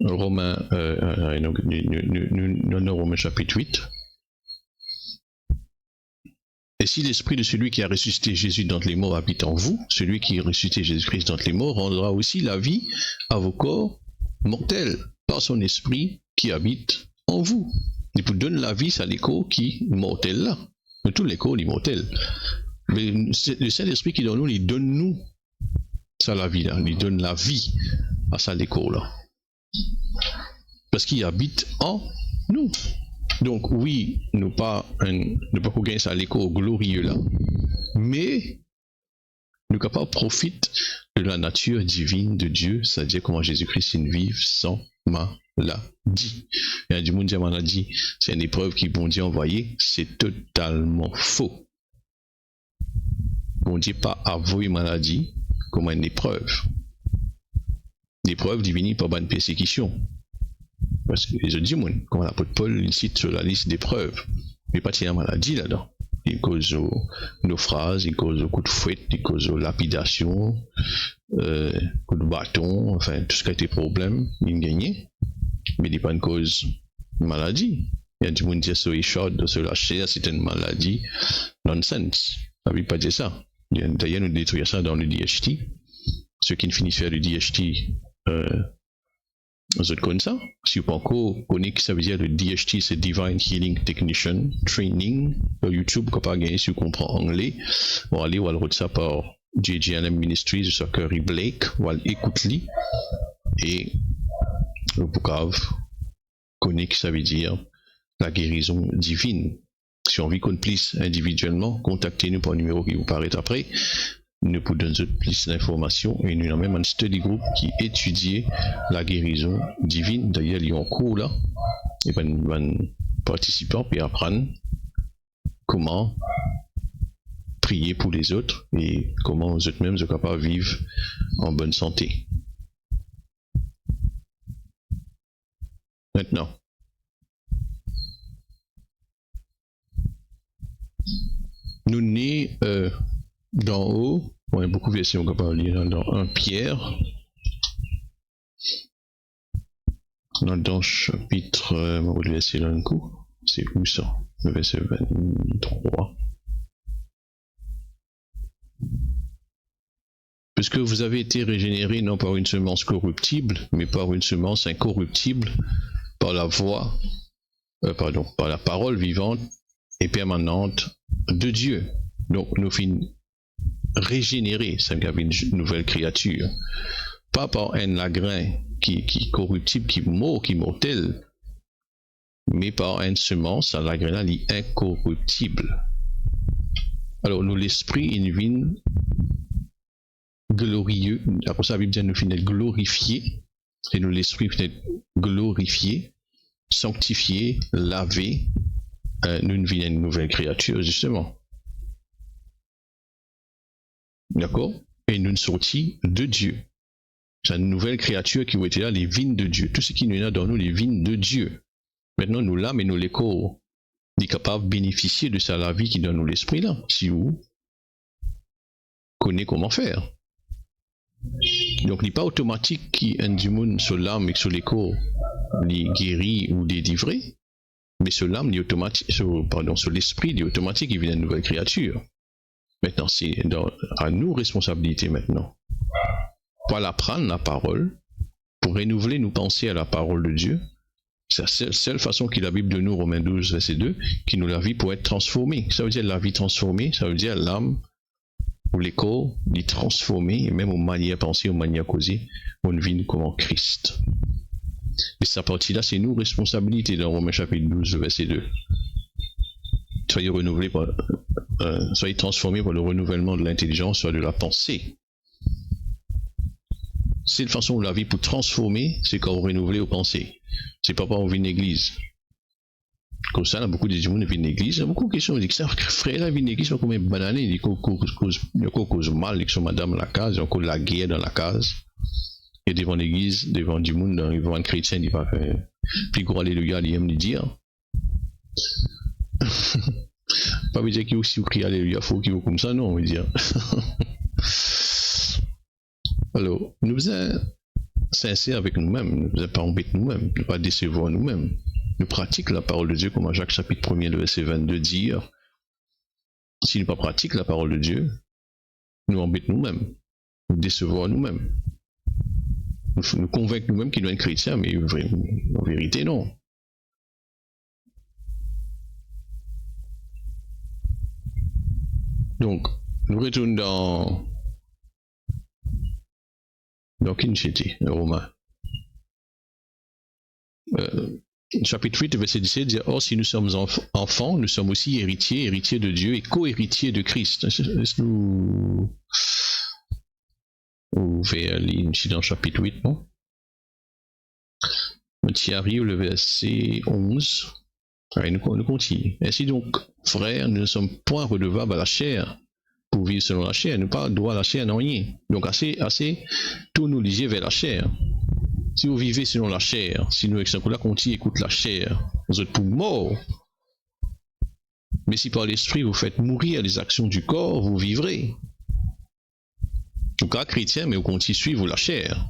Romains chapitre 8. Et si l'esprit de celui qui a ressuscité Jésus d'entre les morts habite en vous, celui qui a ressuscité Jésus-Christ d'entre les morts rendra aussi la vie à vos corps mortels par son esprit qui habite en vous. Il vous donne la vie, ça les corps qui mortels là. Mais tous les corps, ils mortels. Mais le Saint-Esprit qui donne nous, il donne nous ça la vie là, il donne la vie à ça les corps là. Parce qu'il habite en nous. Donc oui, nous pas gagner ça l'écho glorieux là, mais nous capables profiter de la nature divine de Dieu, c'est-à-dire comment Jésus-Christ vive sans maladie. Il y a du monde qui a maladie, c'est une épreuve qui bon Dieu envoyé, c'est totalement faux. Bon Dieu pas avoué maladie comme une épreuve. L'épreuve divine par une persécution. Parce que les autres disent, comme l'apôtre Paul il cite sur la liste d'épreuves, mais pas de la maladie là-dedans. Il cause aux naufrages, il cause aux coups de fouet, il cause aux lapidations, coups de bâton, enfin tout ce qui a été problème, il gagne. Mais il n'est pas une cause de maladie. Il y a du monde qui dit sur les chaudes, sur la chair, c'est une maladie. Nonsense. Ça ne veut pas dire ça. D'ailleurs, nous détruisons ça dans le DHT. Ceux qui finissent faire le DHT, vous êtes comme ça. Si vous connaissez ce que ça veut dire, le DHT, c'est Divine Healing Technician Training. Sur YouTube, vous pouvez gagner si vous comprenez anglais. Vous allez ou alors ça par JGLM Ministries, sur Curry Blake, ou allez écouter. Et vous pouvez connaître ce que ça veut dire, la guérison divine. Si on veut qu'on plus individuellement, contactez-nous par le numéro qui vous paraît après. Nous pouvons donner plus d'informations et nous avons même un study group qui étudie la guérison divine. D'ailleurs, il y a un cours là, et ben participants puis apprendre comment prier pour les autres et comment eux mêmes sont capables de vivre en bonne santé. Maintenant, nous nés d'en haut. Il y a beaucoup de versions qu'on peut lire dans 1 Pierre. Dans le chapitre, on va le laisser là un coup. C'est où ça? Le verset 23. Puisque vous avez été régénérés non par une semence corruptible, mais par une semence incorruptible, par la parole vivante et permanente de Dieu. Donc nous finissons régénéré, ça veut dire une nouvelle créature. Pas par un lagrin qui est corruptible, qui est mort, qui est mortel, mais par une semence, un lagrin là, incorruptible. Alors, nous, l'esprit, il vient glorieux. Après ça, la Bible dit nous finit glorifié. Et nous, l'esprit finit glorifié, sanctifié, lavé. Nous devenons une nouvelle créature, justement. D'accord? Et nous sortis de Dieu. C'est une nouvelle créature qui ont été là, les vignes de Dieu. Tout ce qui nous est là dans nous, les vignes de Dieu. Maintenant, nous l'âme et nous les corps, on est capable de bénéficier de ça, la vie qui donne nous l'esprit là. Si vous connaissez comment faire. Donc, il n'est pas automatique qu'il y ait un démon sur l'âme et sur les corps, les guéris ou délivrés. Mais sur l'âme, sur l'esprit, il est automatique, il vient une nouvelle créature. Maintenant, c'est à nous responsabilité maintenant. Pour apprendre la parole, pour renouveler nos pensées à la parole de Dieu, c'est la seule façon qu'il a la Bible de nous, Romains 12, verset 2, qui nous la vie pour être transformée. Ça veut dire la vie transformée, ça veut dire l'âme ou les corps, les transformer, et même aux manières pensées, aux manières causées, pour une vie comme en Christ. Et cette partie-là, c'est nous responsabilité dans Romains chapitre 12, verset 2. Soyez renouvelés soyez transformés par le renouvellement de l'intelligence, soit de la pensée. C'est une façon de la vie pour transformer, c'est quand on renouvelle aux pensées. C'est pas on vit une église. Comme ça, il y a beaucoup de gens qui vivent une église. Il y a beaucoup de questions. Ils disent, frère, là, vit une église, ils ont combien de bananes, ils cause mal, ils sont madame la case, ils ont cause la guerre dans la case. Et devant l'église, devant du monde, devant un chrétien, il va faire plus gros alléluia, il aime le dire. Pas veut dire qu'il aussi crie alléluia, faut qu'il comme ça, non, on veut dire. Alors, nous faisons sincères avec nous-mêmes, nous ne faisons pas embêter nous-mêmes, ne pas décevoir nous-mêmes. Nous pratiquons la parole de Dieu, comme Jacques chapitre 1er, le verset 22 dit. Si nous ne pratiquons pas la parole de Dieu, nous embêtons nous-mêmes, nous décevons nous-mêmes. Nous convaincre nous-mêmes qu'il doit être chrétien, mais en vérité, non. Donc, nous retournons dans qui nous étions, Romains. Chapitre 8, verset 17 dit, or si nous sommes enfants, nous sommes aussi héritiers de Dieu et co-héritiers de Christ. Est-ce que nous ouvrez ici dans le chapitre 8, non? On arrive le verset 11. Allez, nous continuons. Ainsi donc, frères, nous ne sommes point redevables à la chair pour vivre selon la chair. Nous pas droit à la chair, non rien. Donc assez tout nous lier vers la chair. Si vous vivez selon la chair, si nous, exemple, là, continuez écoute la chair, vous êtes pour mort. Mais si par l'esprit vous faites mourir les actions du corps, vous vivrez. En tout cas, chrétien, mais vous continuez suivre la chair.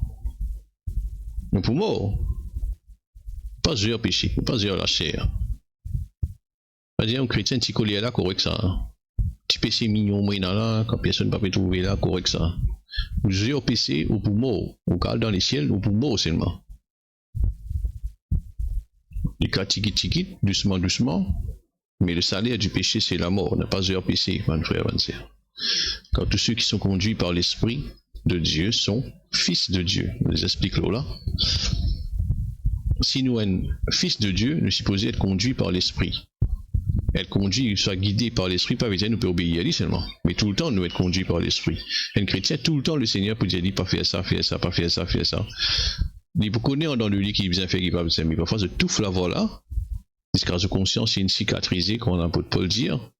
Nous pour mort. Pas zéro péché, pas zéro la chair. C'est-à-dire, un chrétien, tu collier là, correct ça. Petit péché mignon, moi, là, quand personne ne peut trouver là, correct ça. Ou zéro péché, ou pour mort. Ou car dans les ciels, ou pour mort seulement. Les cas tiki, doucement, doucement. Mais le salaire du péché, c'est la mort. On n'a pas zéro péché, mon frère, mon sœur. Car tous ceux qui sont conduits par l'Esprit de Dieu sont fils de Dieu. Je les explique là. Si nous sommes fils de Dieu, nous sommes supposés être conduits par l'Esprit. Être conduit, soit guidé par l'Esprit, pas veut dire nous peut obéir à lui seulement. Mais tout le temps, nous être conduits par l'Esprit. Un chrétien, tout le temps, le Seigneur peut dire, pas faire ça, pas faire ça, faire ça. Il peut connaître dans le lit qui vient faire, qui va faire, mais parfois, ce tout la voilà. Jusqu'à ce conscience, c'est une cicatrisée, comme on a Paul dire.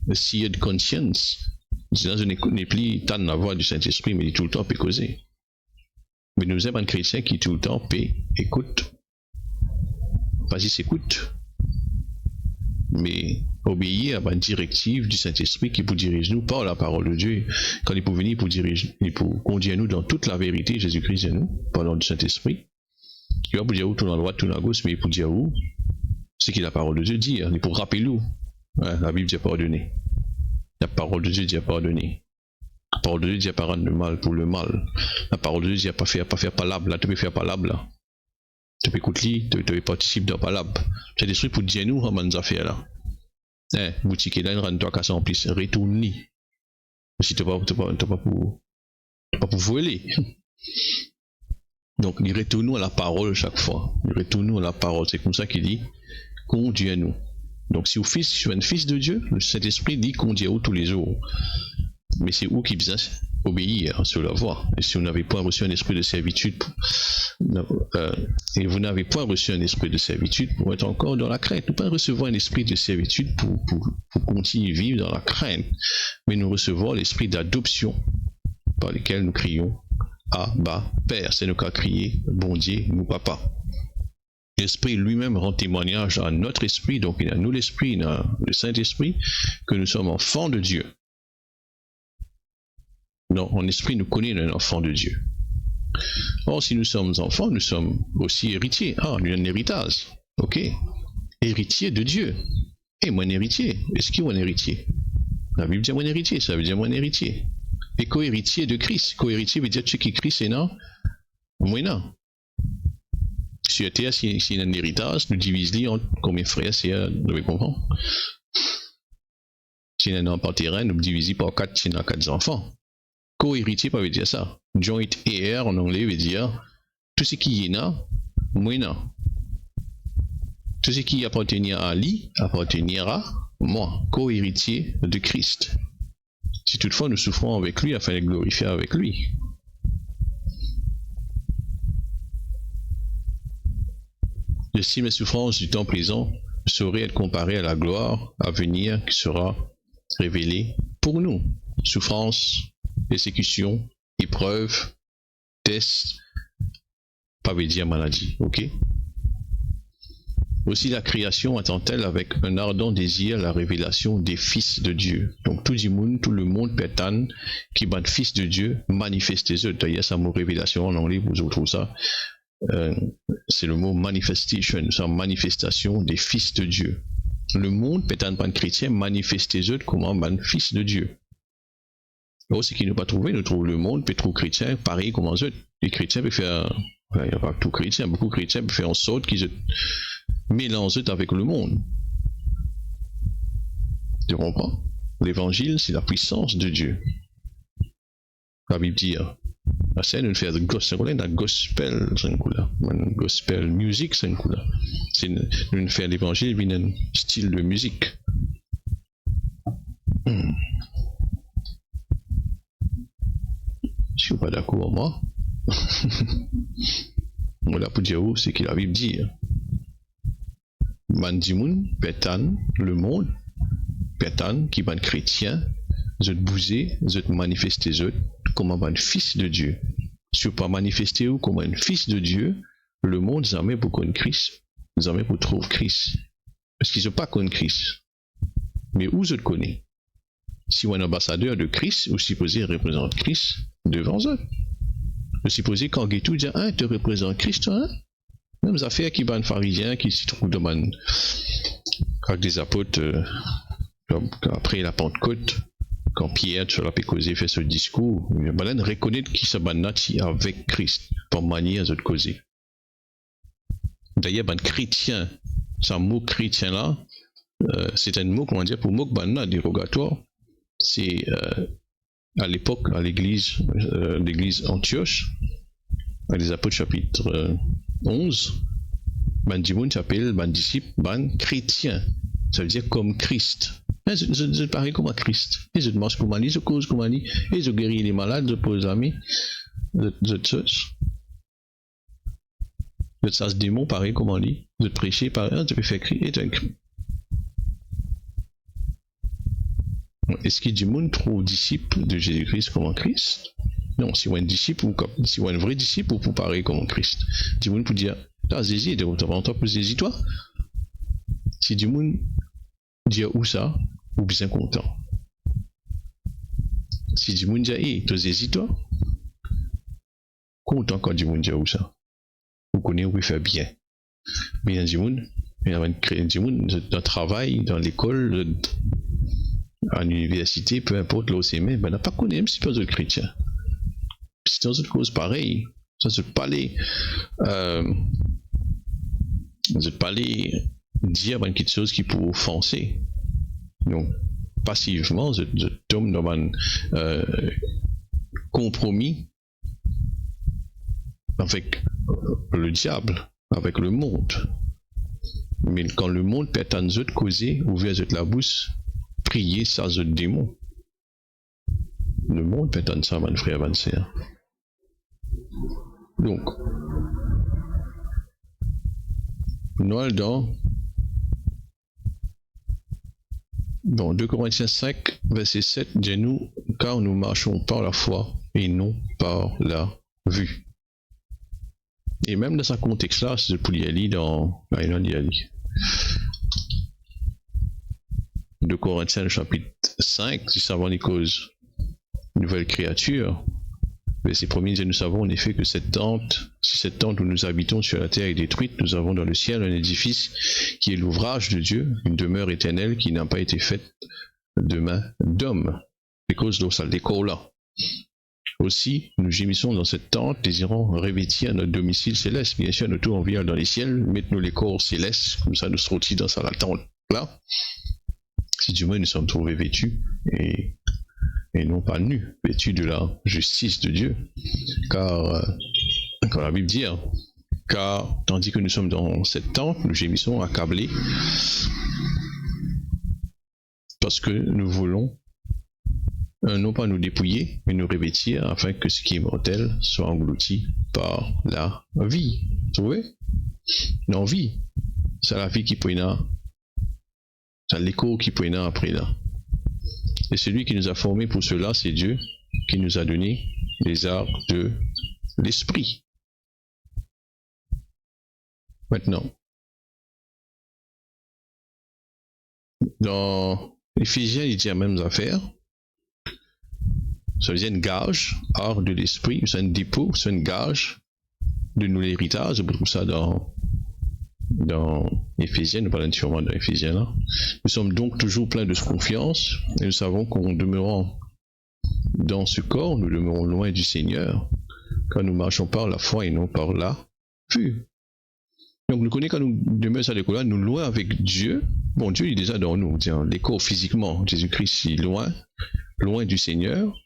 Le sillon de conscience. Je n'ai plus tant la voix du Saint-Esprit, mais il est tout le temps peut causer. Mais nous sommes un chrétien qui tout le temps peut écoute. Pas si s'écoute. Mais obéir à une directive du Saint-Esprit qui vous dirige nous par la parole de Dieu. Quand il peut venir pour diriger, il peut conduire nous dans toute la vérité, Jésus-Christ est nous, par l'ordre du Saint-Esprit. Il va vous dire où tout à droite, tout à gauche, mais il peut dire où ce que la parole de Dieu dit. Il peut rappeler nous. La Bible dit pardonner. La parole de Dieu dit pardonner. La parole de Dieu dit pas rendre le mal pour le mal. La parole de Dieu dit pas faire palabre. Là, tu peux faire palabre là. Tu peux écouter, tu peux participer dans palabre. C'est des trucs pour dire nous comment nous affaires là. Boutique là, il rend toi qu'à ça en plus. Retourne. Si tu pas pour voler. Donc, il retourne à la parole chaque fois. Il retourne à la parole. C'est comme ça qu'il dit conduis-nous. Donc, si vous êtes un fils de Dieu, le Saint-Esprit dit conduis-nous tous les jours. Mais c'est où qu'il besoin obéir sur la voie. Et si vous n'avez pas reçu un esprit de servitude, et vous n'avez pas reçu un esprit de servitude, vous êtes encore dans la crainte. Nous ne pouvons pas recevoir un esprit de servitude pour continuer à vivre dans la crainte, mais nous recevons l'esprit d'adoption par lequel nous crions Abba, Père. C'est nous qui a crié, bon Dieu, nous papa. L'Esprit lui-même rend témoignage à notre esprit, donc il y a nous l'Esprit, il y a le Saint-Esprit, que nous sommes enfants de Dieu. Donc, en esprit, nous connaissons un enfant de Dieu. Or, si nous sommes enfants, nous sommes aussi héritiers. Ah, nous avons un héritage. Ok. Héritier de Dieu. Et moi, un héritier. Est-ce qu'il y a un héritier? La Bible dit mon héritier, ça veut dire mon héritier. Et co-héritier de Christ. Co-héritier veut dire tu qui Christ est non? Moi non. Sur terre, si y a un héritage, nous divisons entre combien de frères, c'est, vous comprendre. Si y a un par terrain, nous divisons par 4, si y a 4 enfants. Co-héritier, ça veut dire ça. Joint heir en anglais veut dire tout ce qui est là, moi non. Tout ce qui appartiendra à lui appartiendra moi, co-héritier de Christ. Si toutefois nous souffrons avec lui afin de glorifier avec lui. Si mes souffrances du temps présent sauraient être comparées à la gloire à venir qui sera révélée pour nous. Souffrance, persécution, épreuve, test, pas veut dire maladie, ok? Aussi la création attend-elle avec un ardent désir la révélation des fils de Dieu. Donc tout le monde pétane qui bat fils de Dieu manifeste les autres. D'ailleurs, ça mot révélation en anglais, vous trouvez ça. C'est le mot manifestation, c'est manifestation des fils de Dieu. Le monde pétane pas de chrétien manifeste les autres comme un fils de Dieu. Alors, ce qui nous pas trouvé, nous trouvons le monde peut trouver chrétien pareil comme les autres. Les chrétiens peuvent faire, il n'y a pas tout chrétien, beaucoup de chrétiens peuvent faire en sorte qu'ils mélangent avec le monde. Tu comprends? L'évangile, c'est la puissance de Dieu. La Bible dit, c'est nous faire de gospel, gospel music, c'est nous faire l'évangile, il y a un style de musique. Je suis pas d'accord, moi. Voilà pour dire où c'est que la Bible dit. Mandimoun, pétan, le monde, pétan, qui van chrétien, je bouser, je manifester, je comme un fils de Dieu. Si vous pas manifester ou comme un fils de Dieu, le monde jamais pour connaître Christ, jamais pour trouver Christ. Parce qu'ils ne sont pas connaître Christ. Mais où je le connais? Si vous êtes un ambassadeur de Christ, vous supposez représenter Christ devant eux. Vous supposez quand Guétou dit, ah, tu représentes Christ, toi, hein? Même affaires qui van pharisiens, qui se trouvent dans avec des apôtres, après la Pentecôte, quand Pierre, sur la Pécosé, fait ce discours, il va reconnaître qui se banati avec Christ, par manière de causer. D'ailleurs, ben chrétien, ce mot chrétien là, c'est un mot, comment dire, pour mot banna dérogatoire. C'est à l'époque, à l'église Antioche, à les apôtres chapitre 11, ben dimoun s'appelle, ben disciple, ben chrétien. Ça veut dire comme Christ. Je parie comme un Christ. Et je marche comme un lit, je cause comme un lit, et je guéris les malades, je pose amis, je cherche. Je chasse des démons pareil comme un lit, je prêcher pareil, je peux faire crier, et tu crie. Est-ce que du monde trouve disciple de Jésus-Christ comme un Christ? Non, si on est un disciple ou si on est un vrai disciple ou pour pareil comme un Christ. Du monde pour dire, ah, Zézi, tu vas pour Zézi, toi? Si du monde dit où ça, ou bien content. Si du monde dit, hey, tu Zézi, toi? Content quand du monde dit où ça. Vous connaissez où il fait bien. Mais il y a du monde, dans le travail, dans l'école, à l'université, peu importe là où c'est, mais ben, n'a pas connu, même si pas de chrétien. C'est dans une cause pareille. Ça se parler, dire quelque chose qui peut offenser. Donc, passivement, je tombe dans un compromis avec le diable, avec le monde. Mais quand le monde peut être en autre causer, ouvrir la bouche, prier sans autre démon. Le monde peut être ça, mon frère, mon sœur. Donc, nous allons dans 2 Corinthiens 5, verset 7, dis-nous, car nous marchons par la foi et non par la vu. Et même dans ce contexte-là, c'est pour y aller dans 2 Corinthiens chapitre 5, si savons les causes nouvelle créature. Verset 1er dit, nous savons en effet que si cette tente où nous habitons sur la terre est détruite, nous avons dans le ciel un édifice qui est l'ouvrage de Dieu, une demeure éternelle qui n'a pas été faite de main d'homme. Les causes de ça décore là. Aussi, nous gémissons dans cette tente, désirant revêtir notre domicile céleste. Bien sûr, nous tout envions dans les ciels, mettons les corps célestes, comme ça nous serons dans la tente là. Si du moins nous sommes trouvés vêtus et non pas nus, vêtus de la justice de Dieu. Car, comme la Bible dit, car tandis que nous sommes dans cette tente, nous gémissons accablés, parce que nous voulons non pas nous dépouiller, mais nous revêtir, afin que ce qui est mortel soit englouti par la vie. Vous trouvez? L'envie, c'est la vie qui peut c'est l'écho qui peut après là. Et celui qui nous a formés pour cela, c'est Dieu qui nous a donné les arts de l'esprit. Maintenant, dans Éphésiens, il dit la même affaire. Ça veut dire un gage, art de l'esprit, c'est un dépôt, c'est un gage de nous l'héritage. On trouve ça dans Éphésiens, nous parlons sûrement dans Éphésiens là. Nous sommes donc toujours pleins de confiance et nous savons qu'en demeurant dans ce corps, nous demeurons loin du Seigneur, quand nous marchons par la foi et non par la vue. Donc nous connaissons quand nous demeurons à l'école là, nous loin avec Dieu. Bon, Dieu il est déjà dans nous, les corps physiquement, Jésus-Christ est loin du Seigneur.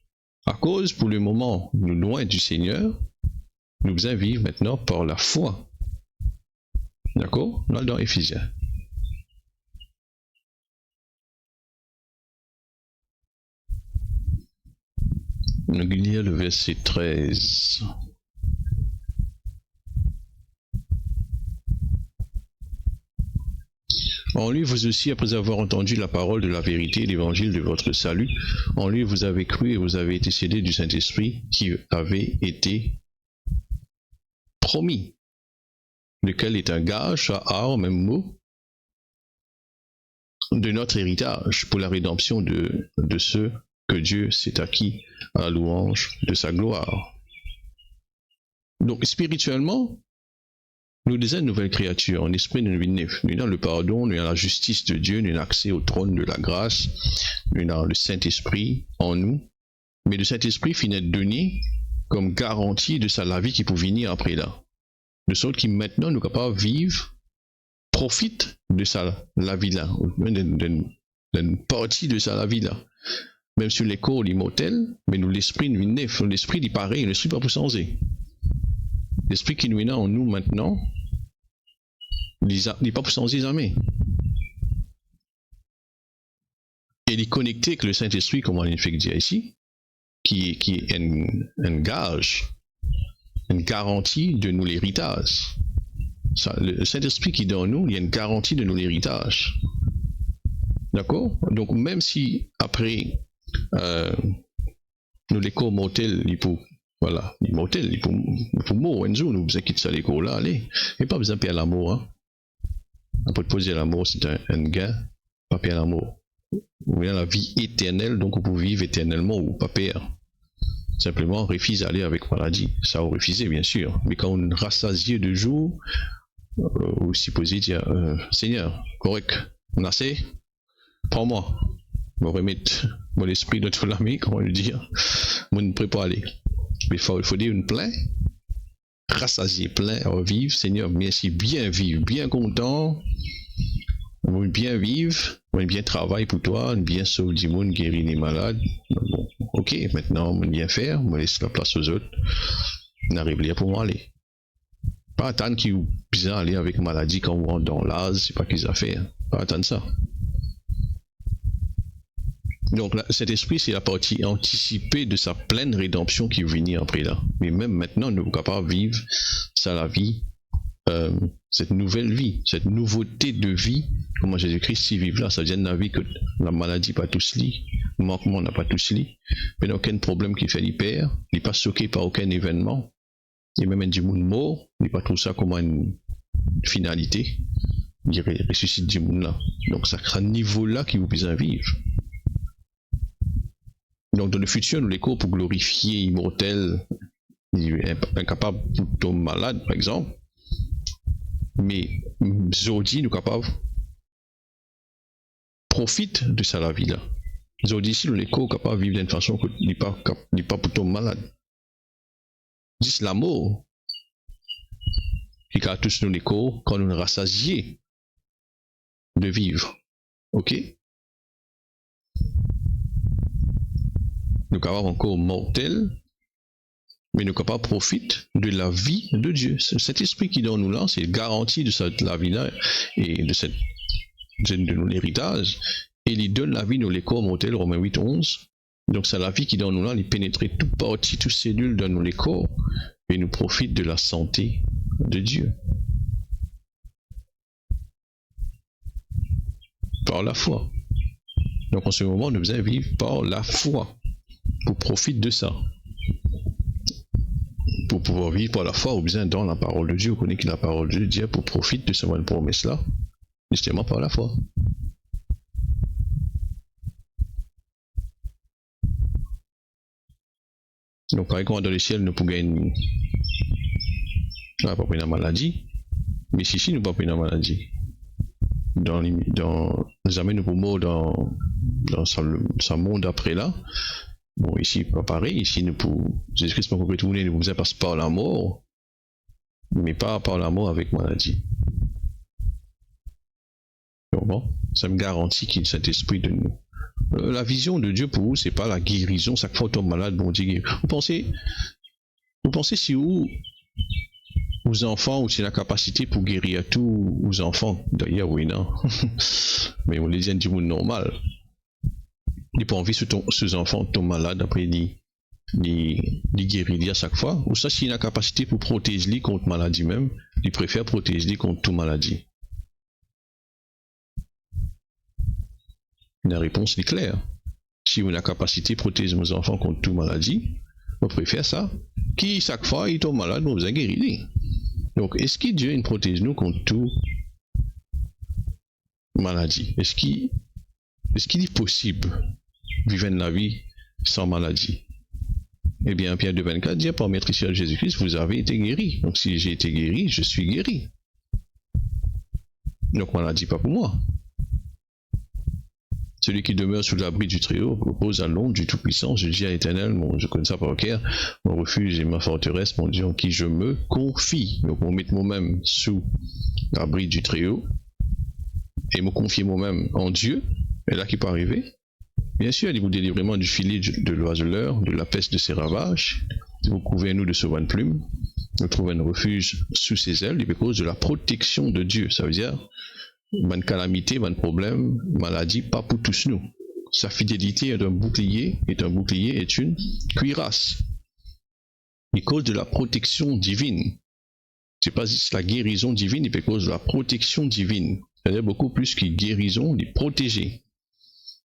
À cause, pour le moment, nous loin du Seigneur, nous devons vivre maintenant par la foi. D'accord? Là, dans Éphésiens. On va lire le verset 13. En lui, vous aussi, après avoir entendu la parole de la vérité, l'évangile de votre salut, en lui, vous avez cru et vous avez été scellés du Saint-Esprit qui avait été promis, lequel est un gage, même mot, de notre héritage pour la rédemption de ceux que Dieu s'est acquis à la louange de sa gloire. Donc, spirituellement, nous sommes une nouvelle créature. En esprit, nous sommes dans le pardon, nous dans la justice de Dieu, nous avons accès au trône de la grâce, nous avons le Saint-Esprit en nous. Mais le Saint-Esprit finit donné comme garantie de la vie qui peut venir après là. De sorte que maintenant, nous sommes capables de vivre, profite de la vie là, d'une partie de la vie là. Même sur les corps immortels, mais nous l'esprit nous neuf, l'esprit est pareil, l'esprit pas pour changer. L'esprit qui nous est en nous maintenant, il n'est pas pour changer jamais. Et il est connecté avec le Saint-Esprit, comme on a fait dire ici, qui est un gage, une garantie de nous l'héritage. Le Saint-Esprit qui est dans nous, il y a une garantie de nous l'héritage. D'accord? Donc même si après nous les corps mortels, voilà, immortel, il faut mourir un jour, nous besoin quitter ça l'école là, allez. Et pas besoin de perdre l'amour, hein. Après de poser l'amour, c'est un gain, pas perdre l'amour. Vous avez la vie éternelle, donc vous pouvez vivre éternellement ou pas perdre. Simplement, refuse d'aller avec maladie. Ça, vous refusez, bien sûr. Mais quand on rassasie de jour, vous supposez dire, Seigneur, correct, on a assez, prends-moi. Je vais remettre mon esprit de tout l'ami, comment le dire, je ne peux pas aller. Mais il faut dire une plein, rassasier plein, vivre, Seigneur, merci, bien vivre, bien content, bien vivre, bien travailler pour toi, bien sauver du monde, guérir les malades. Bon, ok, maintenant, on bien faire, on laisse la place aux autres, on arrive là pour moi aller. Pas attendre qu'ils puissent aller avec maladie quand on rentre dans l'âge, c'est pas qu'ils ont fait, pas attendre ça. Donc cet esprit, c'est la partie anticipée de sa pleine rédemption qui va venir après là. Mais même maintenant, nous sommes capables de vivre ça la vie, cette nouvelle vie, cette nouveauté de vie, comment Jésus-Christ s'y vive là, ça vient de la vie que la maladie pas tous li, le manquement n'a pas tous li, mais il n'y a aucun problème qui fait l'hyper, il n'est pas choqué par aucun événement, Et même un monde mort, il pas tout ça comme une finalité. Il ressuscite du monde là. Donc ça crée un niveau là qui vous besoin vivre. Donc dans le futur, nous les cours pour glorifier immortel, incapable pour tomber malade par exemple. Mais aujourd'hui, nous sommes capables profite de ça la vie là. Aujourd'hui, si nous les cours capables de vivre d'une façon que n'est pas pour tomber malade. Dis l'amour qui a tous nous les cours quand nous nous rassasiés de vivre. Ok? Nous sommes capables encore mortels, mais nous sommes capables de profiter de la vie de Dieu. Cet esprit qui donne nous là, c'est garantie de cette la vie là et de nos héritages. Et il donne la vie dans les corps mortels, Romains 8, 11. Donc c'est la vie qui donne nous là, il pénètre toute partie, toutes cellules dans nos les corps et nous profite de la santé de Dieu. Par la foi. Donc en ce moment, nous devons vivre par la foi pour profiter de ça. Pour pouvoir vivre par la foi, ou bien dans la parole de Dieu, on connaît que la parole de Dieu pour profiter de cette promesse-là, justement par la foi. Donc, par exemple, dans le ciel, nous pouvons gagner pas une maladie, mais si nous ne pouvons pas une maladie. Jamais nous pouvons mourir dans ce monde après là. Bon, ici, pas pareil. Ici, nous pouvons, Jésus-Christ m'a retourner, nous pouvons passer par la mort, mais pas par la mort avec maladie. Donc, bon, ça me garantit qu'il y a cet esprit de nous. La vision de Dieu pour vous, c'est pas la guérison. Chaque fois que tu es malade, bon Dieu. Vous pensez si vous, aux enfants, ou si la capacité pour guérir tous aux enfants, d'ailleurs, oui, non. Mais on les dit du monde normal. Il n'a pas envie que ces enfants tombent malades après les guérir à chaque fois. Ou ça, s'il a la capacité pour protéger les contre maladie même, il préfère protéger les contre toute maladie. La réponse est claire. Si vous avez la capacité de protéger nos enfants contre toute maladie, on préfère ça. Qui, chaque fois, il tombe malade, on vous a guéri. Donc, est-ce que Dieu protège nous contre toute maladie? Est-ce qu'il est possible de vivre la vie sans maladie? Eh bien, Pierre 2,24 dit, par notre Seigneur Jésus-Christ, vous avez été guéri. Donc, si j'ai été guéri, je suis guéri. Donc, maladie pas pour moi. Celui qui demeure sous l'abri du Très-Haut repose à l'ombre du Tout-Puissant. Je dis à l'Éternel, je connais ça par cœur, mon refuge et ma forteresse, mon Dieu en qui je me confie. Donc, on met moi-même sous l'abri du Très-Haut et me confier moi-même en Dieu. Et là, qui peut arriver? Bien sûr, il vous délivre du filet de l'oiseleur, de la peste de ses ravages. Vous couvrez-nous de ce vent de plume. Nous trouvons un refuge sous ses ailes, et à cause de la protection de Dieu. Ça veut dire, bonne calamité, bon problème, maladie, pas pour tous nous. Sa fidélité est un bouclier est une cuirasse. À cause de la protection divine. C'est pas juste la guérison divine, mais à cause de la protection divine. C'est-à-dire beaucoup plus que guérison, il est protégé.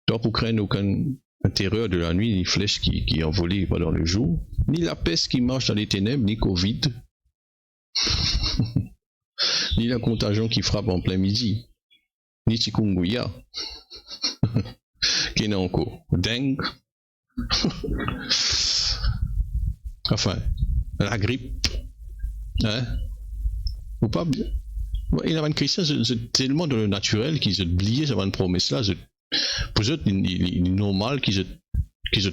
Donc pour craindre aucune terreur de la nuit, ni flèche qui envolée pendant le jour, ni la peste qui marche dans les ténèbres, ni Covid, ni la contagion qui frappe en plein midi, ni chikungunya, qui n'est encore dengue, enfin, la grippe, hein, ou pas. Il y a un chrétien, c'est tellement dans le naturel qu'ils ont oublié cette promesse-là. Pour eux, il est normal qu'ils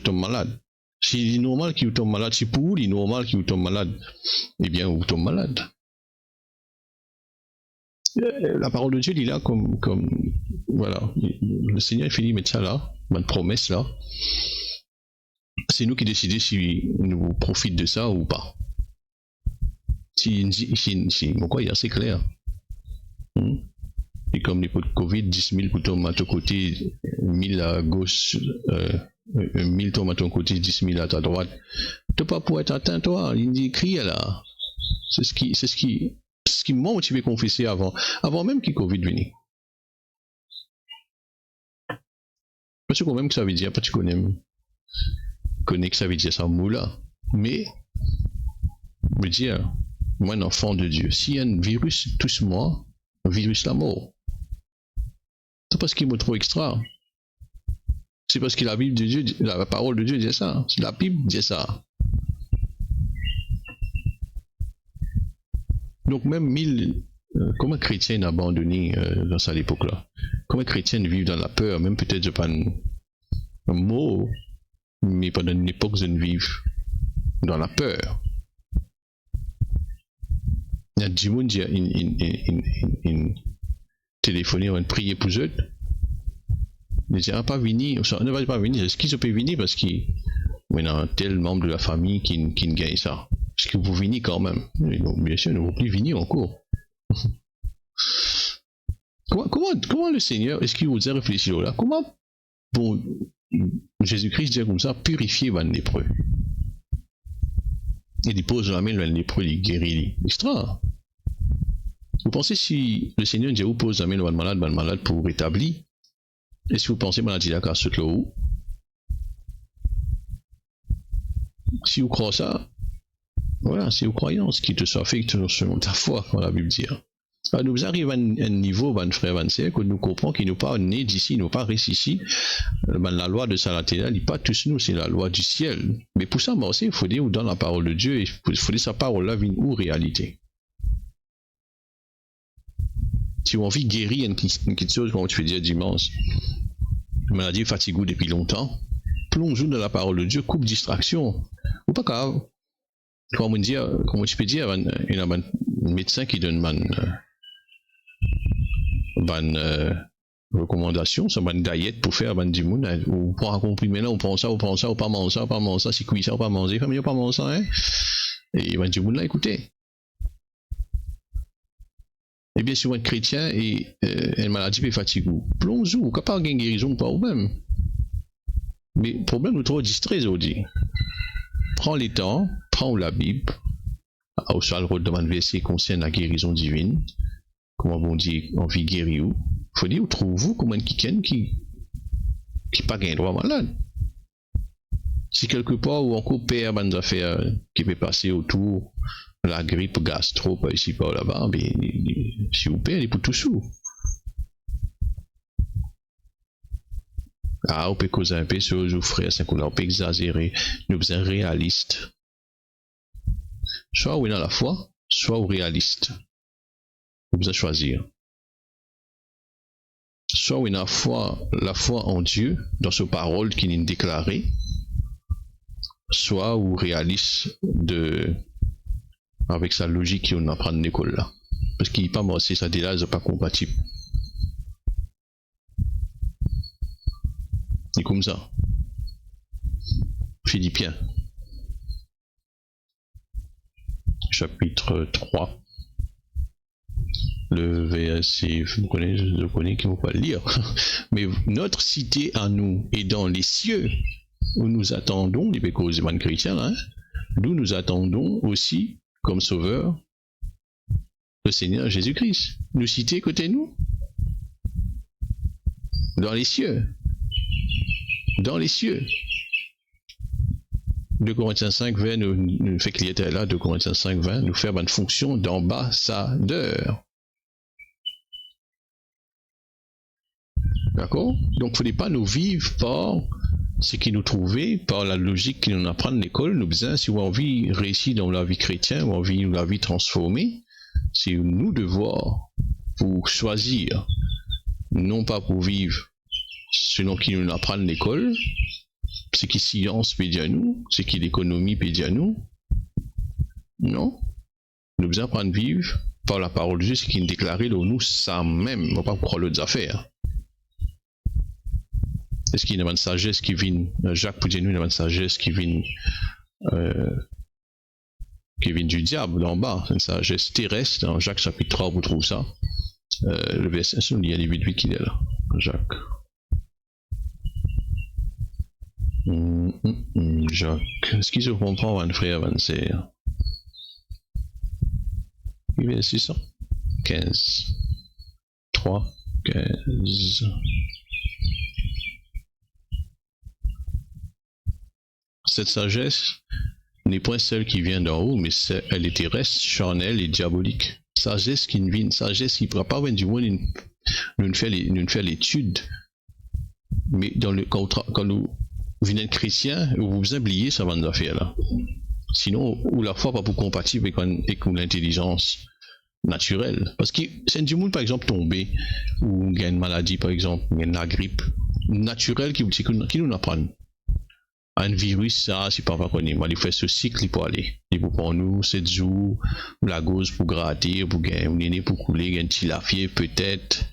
tombent malades. Si il est normal qu'ils tombent malades, si pour vous, il est normal qu'ils tombent malades, eh bien, vous tombez malade. La parole de Dieu, il est là comme voilà. Le Seigneur finit de mettre ça là, une promesse là. C'est nous qui décidons si nous profitons de ça ou pas. Si pourquoi il est assez clair. Et comme les pots de Covid, 10 000 pour tomber à ton côté, 1000 à gauche, 1000 tombent à ton côté, 10 000 à ta droite. Tu pas pour être atteint, toi. Il dit, crie là. C'est ce qui m'a motivé à confesser avant même que Covid vienne. Parce que quand même que ça veut dire, pas tu connais que ça veut dire ça mot là. Mais, veut dire, moi, un enfant de Dieu. S'il y a un virus, tous moi, un virus la mort. C'est parce qu'il me trouve extra. C'est parce que la Bible de Dieu, la parole de Dieu dit ça. La Bible dit ça. Donc même comment un chrétien abandonné dans cette époque-là? Comment un chrétien vit dans la peur? Même peut-être je pas un mot, mais pendant une époque je ne vive dans la peur. Il y a du monde qui a téléphoné, on a prié pour eux. Ils disent, pas venir, on ne va pas venir. Est-ce qu'ils peuvent venir parce qu'il y a tel membre de la famille qui gagne ça? Est-ce que vous venez quand même? Bien sûr, nous ne pouvons plus venir encore. Comment le Seigneur, est-ce qu'il vous a réfléchi là? Comment bon, Jésus-Christ dit comme ça, purifier les lépreux? Il pose la main le lépreux, il guérit. Extra. Vous pensez si le Seigneur dit vous pose la main le malade pour rétablir? Est-ce que vous pensez maladie là casse le haut? Si vous croyez ça, voilà, c'est aux croyances qui te sont faites selon ta foi, comme la Bible dit. Alors nous arrivons à un niveau, mon frère, mon sœur, que nous comprenons qu'il n'est pas né d'ici, il n'est pas resté ici. La loi de Salaténa n'est pas tous nous, c'est la loi du ciel. Mais pour ça, moi aussi, il faut dire dans la parole de Dieu, il faut dire sa parole-là vient où réalité. Si on vit guérir une petite chose, comme tu fais dire dimanche, une maladie fatiguée depuis longtemps, plongeons dans la parole de Dieu, coupe distraction. Ou pas grave. Comment tu peux dire, il y a un médecin qui donne une recommandation, c'est une diète pour faire du monde, ou pour un comprimé là, on prend ça, ou pas manger ça, si cuit ça, ou pas manger, famille, pas manger ça, hein. Et il va du monde là, écoutez. Et bien sûr, un chrétien et une maladie peut fatiguer. Plongeons, capable de guérison, pas ou même. Mais le problème, nous trop distrait aujourd'hui. Prends les temps, prends la Bible, au sol rôle de mon verset concerne la guérison divine. Comment on dit, on vit guérir où? Il faut dire, où trouvez-vous comment quelqu'un qui pas gain droit malade? Si quelque part ou encore perd des affaires qui peut passer autour, la grippe, gastro, par ici, par là-bas, mais si vous perdez, pour tout sous. On peut causer un peu sur vos frères, on peut exagérer, nous sommes réalistes. Soit on est dans la foi, soit on est réaliste. Vous devez choisir. Soit on est dans la foi en Dieu, dans ses paroles qu'il nous déclarées, soit on réaliste avec sa logique qu'on apprend de l'école là. Parce qu'il n'est pas morcé, ça dit là, c'est pas compatible. C'est comme ça. Philippiens, chapitre 3. Le verset, je connais qui ne vont pas le lire. Mais notre cité à nous est dans les cieux, où nous attendons, les pécos et chrétiens, hein, d'où nous attendons aussi, comme sauveur, le Seigneur Jésus-Christ. Nous citer côté nous, dans les cieux. Dans les cieux. 2 Corinthiens 5, 20 nous fait qu'il était là, 2 Corinthiens 5, 20, nous fait une fonction d'ambassadeur. D'accord? Donc, il ne fallait pas nous vivre par ce qui nous trouvait, par la logique qui nous apprend à l'école. Nous disons, si on a envie de réussir dans la vie chrétienne, ou on a envie de la vie transformée, c'est nous devoir pour choisir, non pas pour vivre selon qui nous apprend à l'école, ce qui science peut dire à nous, ce qui l'économie peut dire à nous. Non. Nous devons apprendre à vivre par la parole de Dieu, ce qui nous déclare de nous ça même. On ne va pas croire l'autre affaire. Est-ce qu'il y a une sagesse qui vient, Jacques pour dire nous, il y a une sagesse qui vient du diable d'en bas, une sagesse terrestre. Dans Jacques chapitre 3, vous trouvez ça. Le verset, il y a les 8 qui est là. Jacques. Jacques. Est-ce qu'il se comprend, mon frère, mon sœur? Verset 15. 3, 15. Cette sagesse n'est point celle qui vient d'en haut, mais elle est terrestre, charnelle et diabolique. Sagesse qui ne vient, sagesse qui ne pourra pas venir du monde, nous fait l'étude. Mais quand nous venons chrétiens, vous vous oubliez ça va nous faire là. Sinon, ou la foi pas pour compatible avec l'intelligence naturelle. Parce que c'est du monde par exemple tombé, ou il y a une maladie par exemple, il y a la grippe naturelle qui nous apprend. Un virus, ça, c'est pas qu'on est. Il fait ce cycle pour aller. Il faut prendre nous 7 jours, la gauze pour gratter, pour gagner, pour couler, un petit lafier peut-être,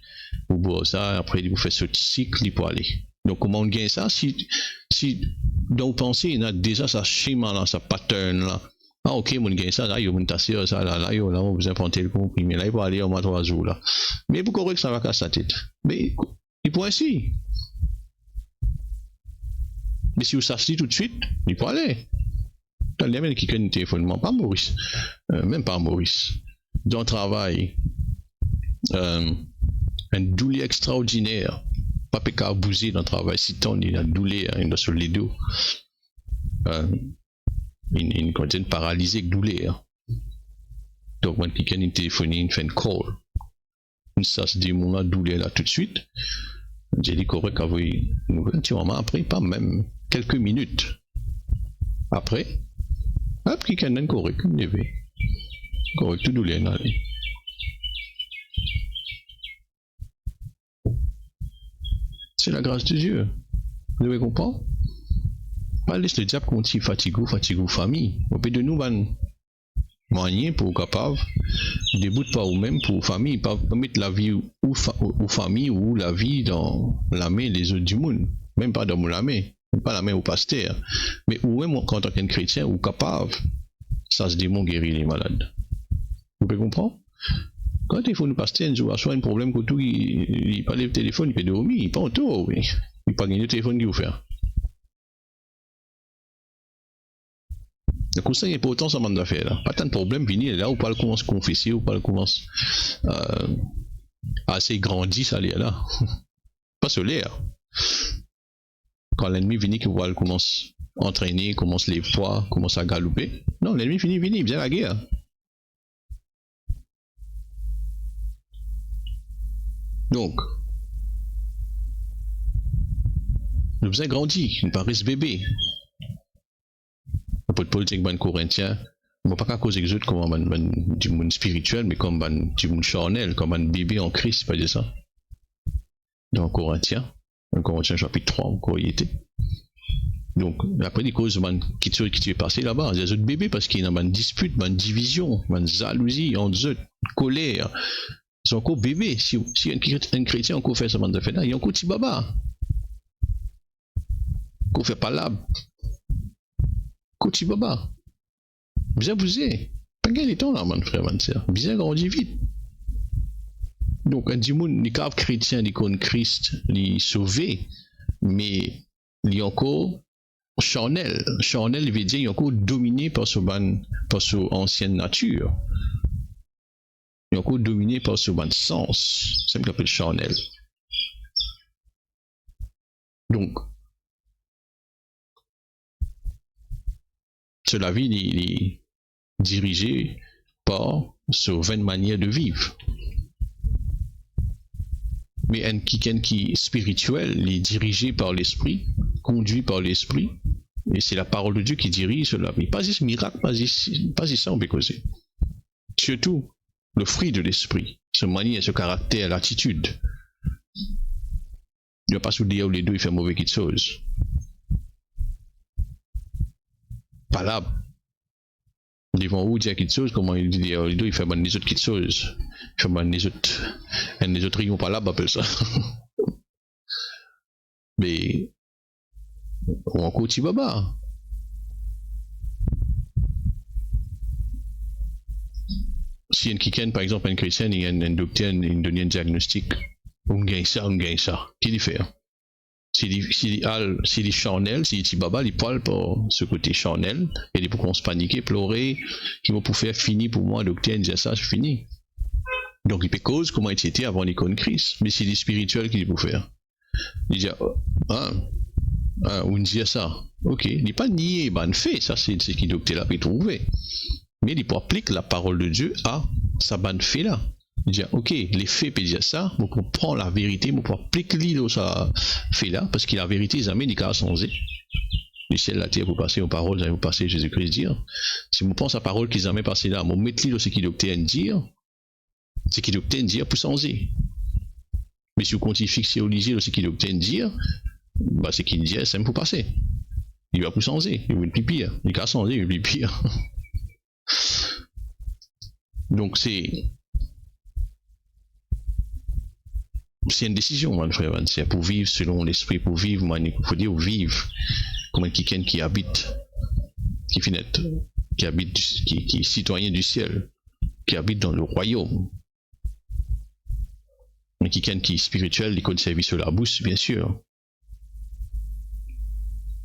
ou boire ça, après il faut faire ce cycle pour aller. Donc comment on gagne ça? Si dans vos pensées, il y a déjà ce schéma là, ce pattern là. Ah ok, on gagne ça, là, il y a une tasse, ça, là, on vous inventez le comprimé, là, il faut aller au moins 3 jours là. Mais vous croyez que ça va casser la tête. Mais il peut ainsi. Mais si vous savez tout de suite, il peut aller. Il y a même qui connaît le téléphone, pas Maurice. Même pas Maurice. Dans le travail, un douleur extraordinaire. Pas qu'à bouger dans le travail. Si tant il a douleur, il a sur les dos. Il contient paralysé avec douleur. Donc, quand quelqu'un est téléphoné, il fait une call. Ça se dit, mon douleur là tout de suite. J'ai dit correct avec nous. Après, pas même quelques minutes. Après, hop, quelqu'un est correct. Correct, tout douleur là. C'est la grâce de Dieu. Vous devez comprendre? Pas laisser le diable continuer fatigue famille. On peut de nous moyen pour capable début pas ou même pour famille, pas mettre la vie ou famille ou la vie dans la main des autres du monde, même pas dans la main, pas la main au pasteur, mais ou même en tant qu'un chrétien ou capable, ça se démon guérir les malades. Vous pouvez comprendre? Quand il faut nous pasteur, il a soit un problème que tout, il parle le téléphone, il peut dormir, il pas en tout, oui. Il pas gagner le téléphone qu'il vous fait. Le conseil est important, ça m'a fait là. Pas tant de problème, venir là, ou pas le commence à confesser, ou pas le commence assez grandi, ça l'est là. Pas se l'air. Quand l'ennemi vient, qu'il voit, commence à entraîner, commence les poids, commence à galoper. Non, l'ennemi finit, il vient la guerre. Donc, nous faisons grandir, nous paraissons bébé. Pour politique ban corinthien, bon pas qu'à cause des autres comme du monde spirituel, mais comme du monde charnel, comme un bébé en Christ, pas de ça. Dans Corinthiens chapitre 3, encore y était. Donc, après des causes qui est passé là-bas, il y a des autres bébés parce qu'il y a une dispute, une division, une jalousie, entre eux, colère. Ils sont encore bébés. Si un chrétien encore fait ça, il y a encore petit baba. Qu'on fait pas là. Petit baba. Bien bousé. Pas gagné temps là, mon frère, mon sœur. Bien grandi vite. Donc, un dimanche, les caves chrétiens, les cônes Christ, les sauvés, mais il y a encore charnel. Charnel veut dire qu'il est encore dominé par son ancienne nature. Il est encore dominé par son sens. C'est ce qu'on appelle charnel. Donc, la vie est dirigée par sur 20 manières de vivre. Mais un qui est spirituel, il est dirigé par l'esprit, conduit par l'esprit, et c'est la parole de Dieu qui dirige cela. Mais pas juste miracle, pas juste ça on peut causer. Surtout, le fruit de l'esprit, ce manière, ce caractère, l'attitude. Il ne va pas se dire les deux, il fait mauvais quelque chose. Pas là. Ils vont où dire quelque chose, comment il dit les deux, il fait les autres quelque chose. Il fait les autres rayons pas là, appelle ça. Mais, ou encore petit baba. Si un quelqu'un, par exemple, un chrétien, il y a un docteur, il donne un diagnostic. On gagne ça. Qu'est-ce qu'il fait? S'il est charnel, s'il est baba, il parle pour ce côté charnel, et il peut qu'on se paniquer, pleurer, qui va pour faire fini pour moi, docteur, dire ça, c'est fini. Donc il peut cause comment il était avant l'icône Christ, mais s'il est spirituel, qu'il peut faire? Il dit, on dit ça. Ok, il n'est pas nié, ben fait, ça c'est ce qui docteur l'a trouvé. Mais il peut appliquer la parole de Dieu à sa bonne fait là. Il dit, ok, les faits peuvent dire ça, vous pouvez prendre la vérité, vous pouvez appliquer l'île ça fait là, parce que la vérité, ils amènent des cas changer. Le ciel, la terre, vous passez aux paroles, vous passez Jésus-Christ dire. Si vous pensez à la parole qu'ils amènent passer là, vous mettez l'île ce qui docteur dire, ce qui docteur dire pour changer. Mais si vous continuez fixer au lycée ce qui docteur dire, bah, ce qu'il dit, c'est pour passer. Il va pour changer, il va plus pire. Il va changer, il va plus pire. Donc c'est une décision, mon frère, c'est pour vivre selon l'esprit, pour vivre, il faut dire vivre comme quelqu'un qui habite, qui habite, qui est citoyen du ciel, qui habite dans le royaume. Mais quelqu'un qui est spirituel, il connaît servir sur la bouche, bien sûr.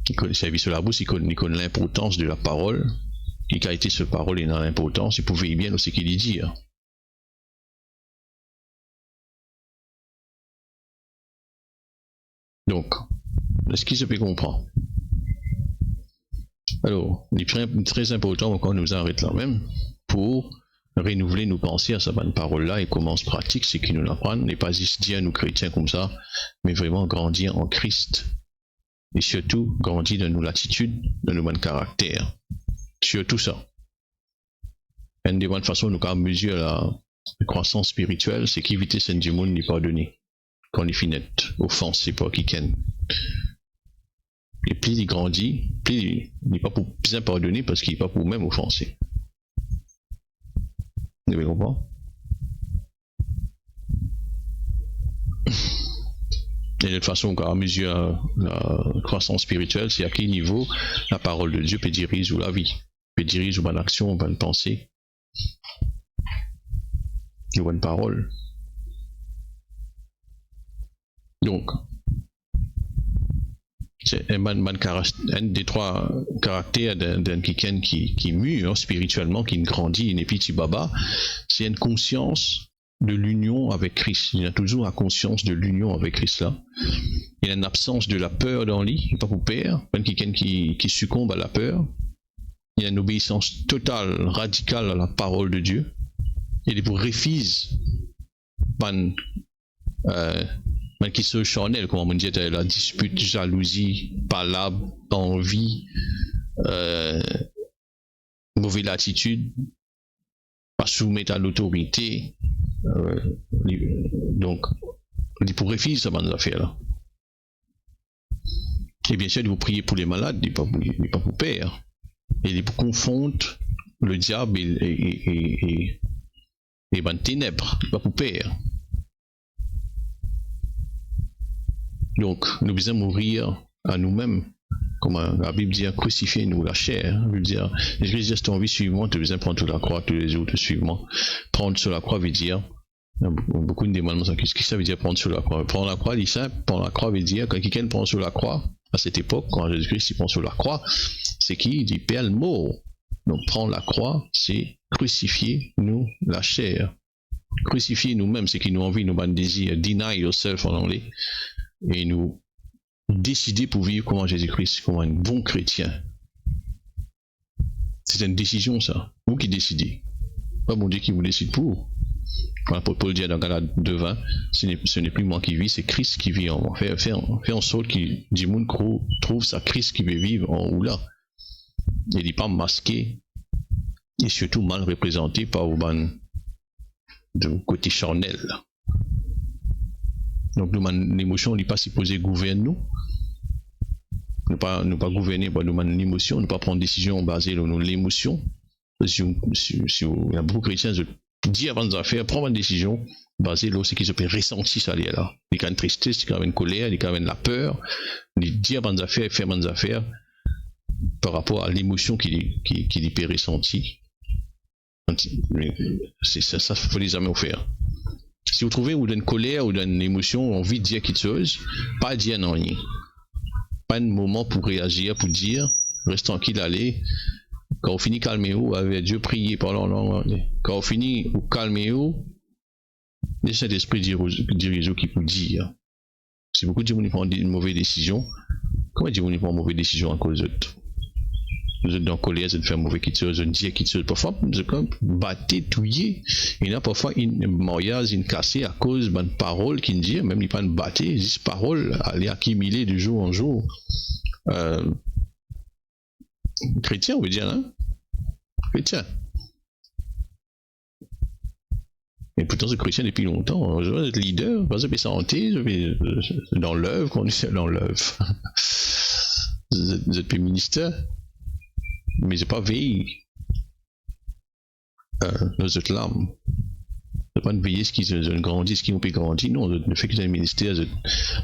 Il connaît servir sur la bouche, il connaît l'importance de la parole. Qui a été cette parole et dans l'importance, il pouvait bien ce qu'il dit. Donc, est-ce qu'il se peut comprendre? Alors, il est très important qu'on nous arrête là même pour renouveler nos pensées à cette bonne parole-là et comment on se pratique ce qu'il nous apprend. N'est pas juste dire nous chrétiens comme ça, mais vraiment grandir en Christ. Et surtout, grandir dans nos latitudes, dans nos bons caractères. Surtout ça. Une des bonnes façons de nous mesurer la croissance spirituelle, c'est qu'éviter ce du monde n'est pas donné. Quand il finit offensé par quelqu'un. Et plus il grandit, plus il n'est pas pour bien pardonner parce qu'il n'est pas pour même offenser. Vous avez compris? Et de toute façon, quand on mesure la croissance spirituelle, c'est à quel niveau la parole de Dieu peut diriger la vie, peut diriger une action, une pensée, une bonne parole. Donc, c'est un des trois caractères d'un quelqu'un qui mûr spirituellement, qui grandit, une petit baba, c'est une conscience de l'union avec Christ. Il a toujours la conscience de l'union avec Christ là. Il y a une absence de la peur dans lui, il n'est pas pour peur, pas quelqu'un qui succombe à la peur. Il y a une obéissance totale, radicale à la parole de Dieu. Il est pour refuse qui se charnel, comme on dit, la dispute, jalousie, palabre, envie, mauvaise attitude, pas soumettre à l'autorité. Donc, il pour refuser ça dans affaires là. Et bien sûr, il vous prier pour les malades, il n'est pas pour père. Et il pour confondre le diable et ben ténèbres, il n'est pas pour père. Donc, nous devons mourir à nous-mêmes. Comme la Bible dit, crucifier nous la chair. La Bible dit, Jésus, si tu as envie de suivre moi, tu devons prendre sur la croix, tous les jours te suivre moi. Prendre sur la croix veut dire, beaucoup de demandent ça, qu'est-ce que ça veut dire prendre sur la croix? Prendre la croix, il est simple, prendre la croix veut dire, quand quelqu'un prend sur la croix, à cette époque, quand Jésus-Christ prend sur la croix, c'est qu'il dit perd le mot. Donc, prendre la croix, c'est crucifier nous la chair. Crucifier nous-mêmes, c'est qu'il nous envie, nous ban désir, deny yourself en anglais. Et nous décider pour vivre comme Jésus-Christ, comme un bon chrétien. C'est une décision, ça. Vous qui décidez. Pas mon Dieu qui vous décide pour. Quand Paul dit dans Galates 2:20, ce n'est plus moi qui vis, c'est Christ qui vit en moi. Fait en sorte que du monde trouve ça Christ qui veut vivre en ou là. Il n'est pas masqué et surtout mal représenté par Urban de côté charnel. Donc, l'émotion n'est pas supposée gouverner nous. Ne pas gouverner par l'émotion, ne pas prendre décision basée sur l'émotion. Si il y a beaucoup de chrétiens qui disent avant des affaires, prendre une décision basée sur ce qu'ils peuvent ressentir ça là. Il y a une tristesse, il y a une colère, il y a la peur. Il dit avant des affaires, faire des affaires par rapport à l'émotion qu'il peut ressentir. Ça, il faut les jamais faire. Si vous trouvez ou d'une colère ou d'une émotion, envie de dire quelque chose, pas dire non rien. Pas de moment pour réagir, pour dire, reste tranquille, allez. Quand vous finissez calmez-vous, avec Dieu, priez, parlons langue. Quand vous finissez, vous calmez-vous, laissez l'esprit dirige qui peut dire. Si beaucoup de gens prennent une mauvaise décision, Comment dire, on prend une mauvaise décision à cause de vous êtes dans la colère, vous êtes fait mauvais qui tire, vous êtes dit qui tire. Parfois, vous êtes comme batté, touillé. Il y a parfois une mariage, une cassée à cause d'une parole qui dit, même il n'y a pas une batté, juste parole, elle est accumulée de jour en jour. Chrétien, on veut dire, hein? Chrétien. Et pourtant, c'est chrétien depuis longtemps. Je veux être leader, pas de santé, dans l'œuvre, qu'on dit dans l'œuvre. Vous êtes plus ministère. Mais c'est pas veille. Nous êtes l'âme. C'est pas une veille ce qui ont grandi, ce qui ont pu grandir. Non, le fait que c'est un ministère,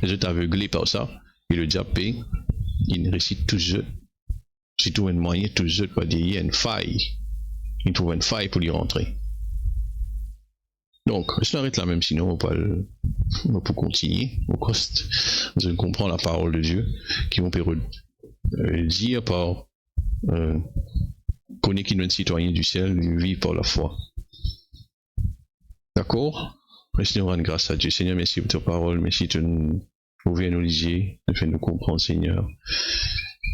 vous êtes aveuglés par ça. Et le diable, il récite toujours. Si tout un moyen, toujours, pas dire, il y a une faille. Il trouve une faille pour y rentrer. Donc, je m'arrête là même, sinon on va pas continuer. Au coste, je comprends la parole de Dieu, qui vont dire par connaître qu'il est un citoyen du ciel, vivre par la foi. D'accord? Merci de rendre grâce à Dieu. Seigneur, merci pour ta parole, merci de nous ouvrir nos yeux, de faire nous comprendre, Seigneur.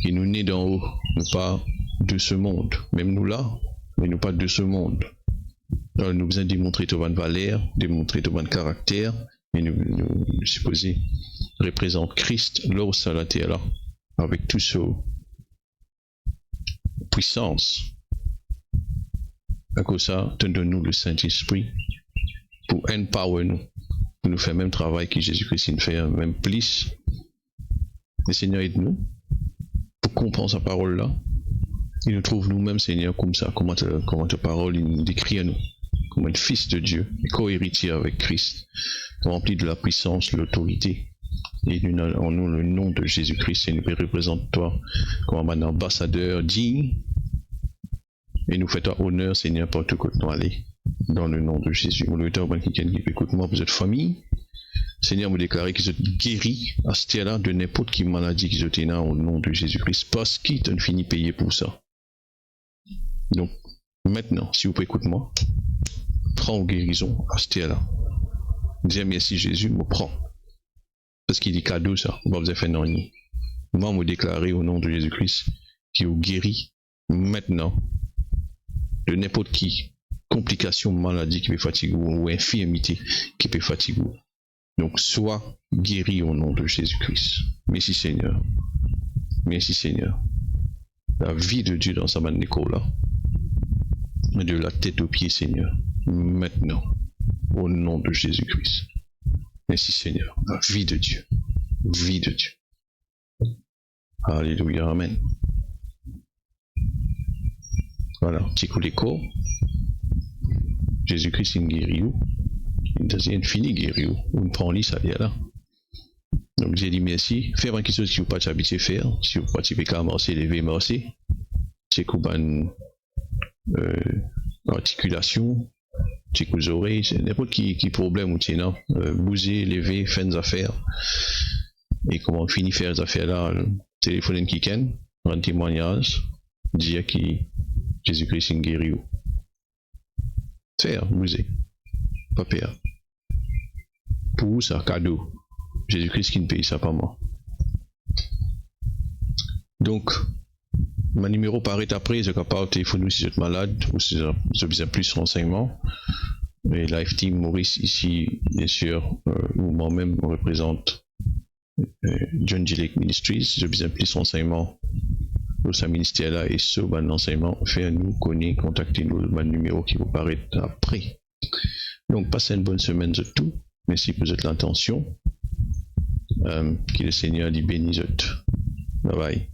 Qui nous naît d'en haut, nous pas de ce monde. Même nous là, mais nous pas de ce monde. Alors, nous besoin de démontrer ton valeur, démontrer ton caractère, et nous supposer représente Christ lors de la terre là, avec tout ce puissance. À cause de ça, donne-nous le Saint-Esprit pour empower nous, pour nous faire le même travail que Jésus-Christ fait, même plus. Et Seigneur, aide-nous pour comprendre sa parole là. Il nous trouve nous-mêmes, Seigneur, comme ça, comment ta parole nous décrit à nous, comme un fils de Dieu, co-héritier avec Christ, rempli de la puissance, de l'autorité. Et en nous, le nom de Jésus-Christ, et nous représente toi comme un ambassadeur digne. Et nous faisons honneur, Seigneur, partout où nous allons. Dans le nom de Jésus. Vous écoute-moi, vous êtes famille. Seigneur, vous déclarez qu'ils sont guéris à ce là de n'importe quelle maladie qu'ils ont là au nom de Jésus-Christ, parce qu'ils ont fini payer pour ça. Donc, maintenant, si vous pouvez écouter-moi, prends vos guérisons à ce là. Dis merci Jésus, me prends. Parce qu'il dit cadeau ça, on va vous faire non. Moi, vous déclarer au nom de Jésus-Christ qui vous guérit maintenant de n'importe qui complication, maladie qui peut fatiguer ou infirmité qui peut fatiguer. Donc, sois guéri au nom de Jésus-Christ. Merci Seigneur. Merci Seigneur. La vie de Dieu dans sa main Nicolas. De la tête aux pieds, Seigneur. Maintenant. Au nom de Jésus-Christ. Merci Seigneur. La vie de Dieu. Vie de Dieu. Alléluia. Amen. Voilà. Petit coup d'écho. Jésus-Christ est guéri. Il est fini guéri. On prend lit ça vient là. Donc j'ai dit merci. Faire quelque chose que vous n'avez pas habitué à faire. Si vous ne pas marcher, lever, marcher. C'est une articulation. C'est que les oreilles, c'est n'importe qui problème ou tiens, bouger, lever, faire des affaires. Et comment on finit faire des affaires là, téléphoner qui ken, rendre témoignage, dire que Jésus-Christ est guéri. Faire, bouger. Pas peur. Pour ça, cadeau. Jésus-Christ qui ne paye ça pas moi. Donc, mon numéro paraît après, je capable de téléphoner si vous êtes malade ou si vous avez besoin de plus de renseignements. Et Life Team Maurice ici, bien sûr, ou moi-même représente John G. Lake Ministries. Si vous avez besoin de plus de renseignements sur ce ministère-là et sur mon enseignement, faites-nous connaître, contactez-nous, mon numéro qui vous paraît après. Donc, passez une bonne semaine de tout. Merci pour votre attention. Que le Seigneur lui bénisse. Bye bye.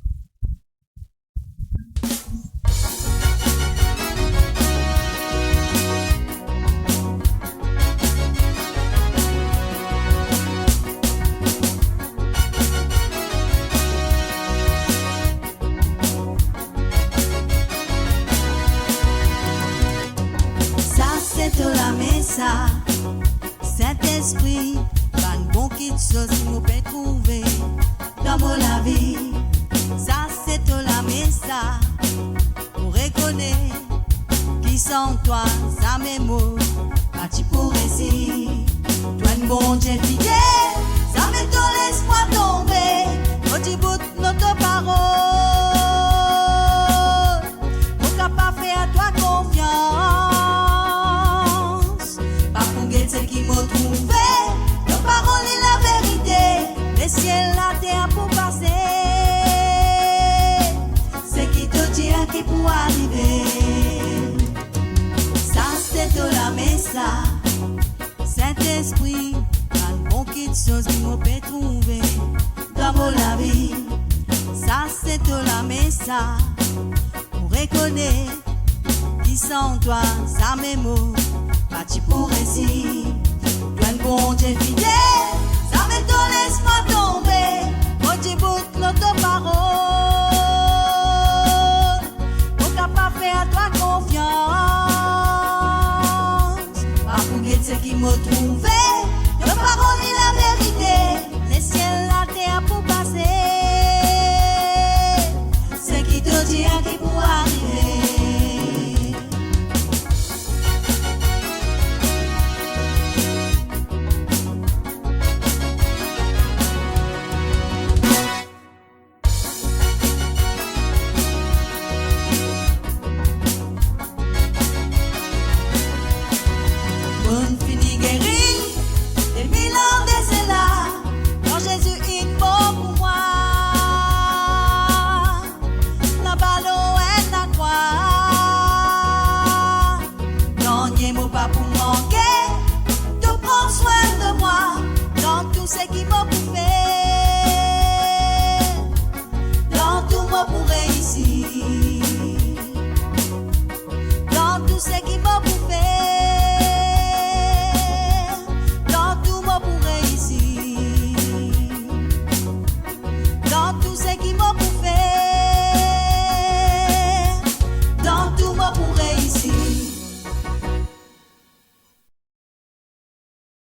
Saint-Esprit, ban bon kit chose nous peut trouver dans mon la vie. Ça c'est tout la messa pour reconnaître qui sont toi, ça mes mots, parti pour récit. Toi un bon Dieu fidèle, ça met ton l'espoir tomber, petit bout notre que la terre pour passer. C'est qui te tient qui pour arriver. Ça c'est de la messa. Saint-Esprit, un bon qui de choses qui m'ont peut trouver dans mon la vie. Ça c'est de la messa. Pour reconnaître qui sont toi, ça mes mots. Bâti pour récit. Toi un bon Dieu fidèle. Ça me donne laisse-moi tomber. Moi tu bout l'autre parole.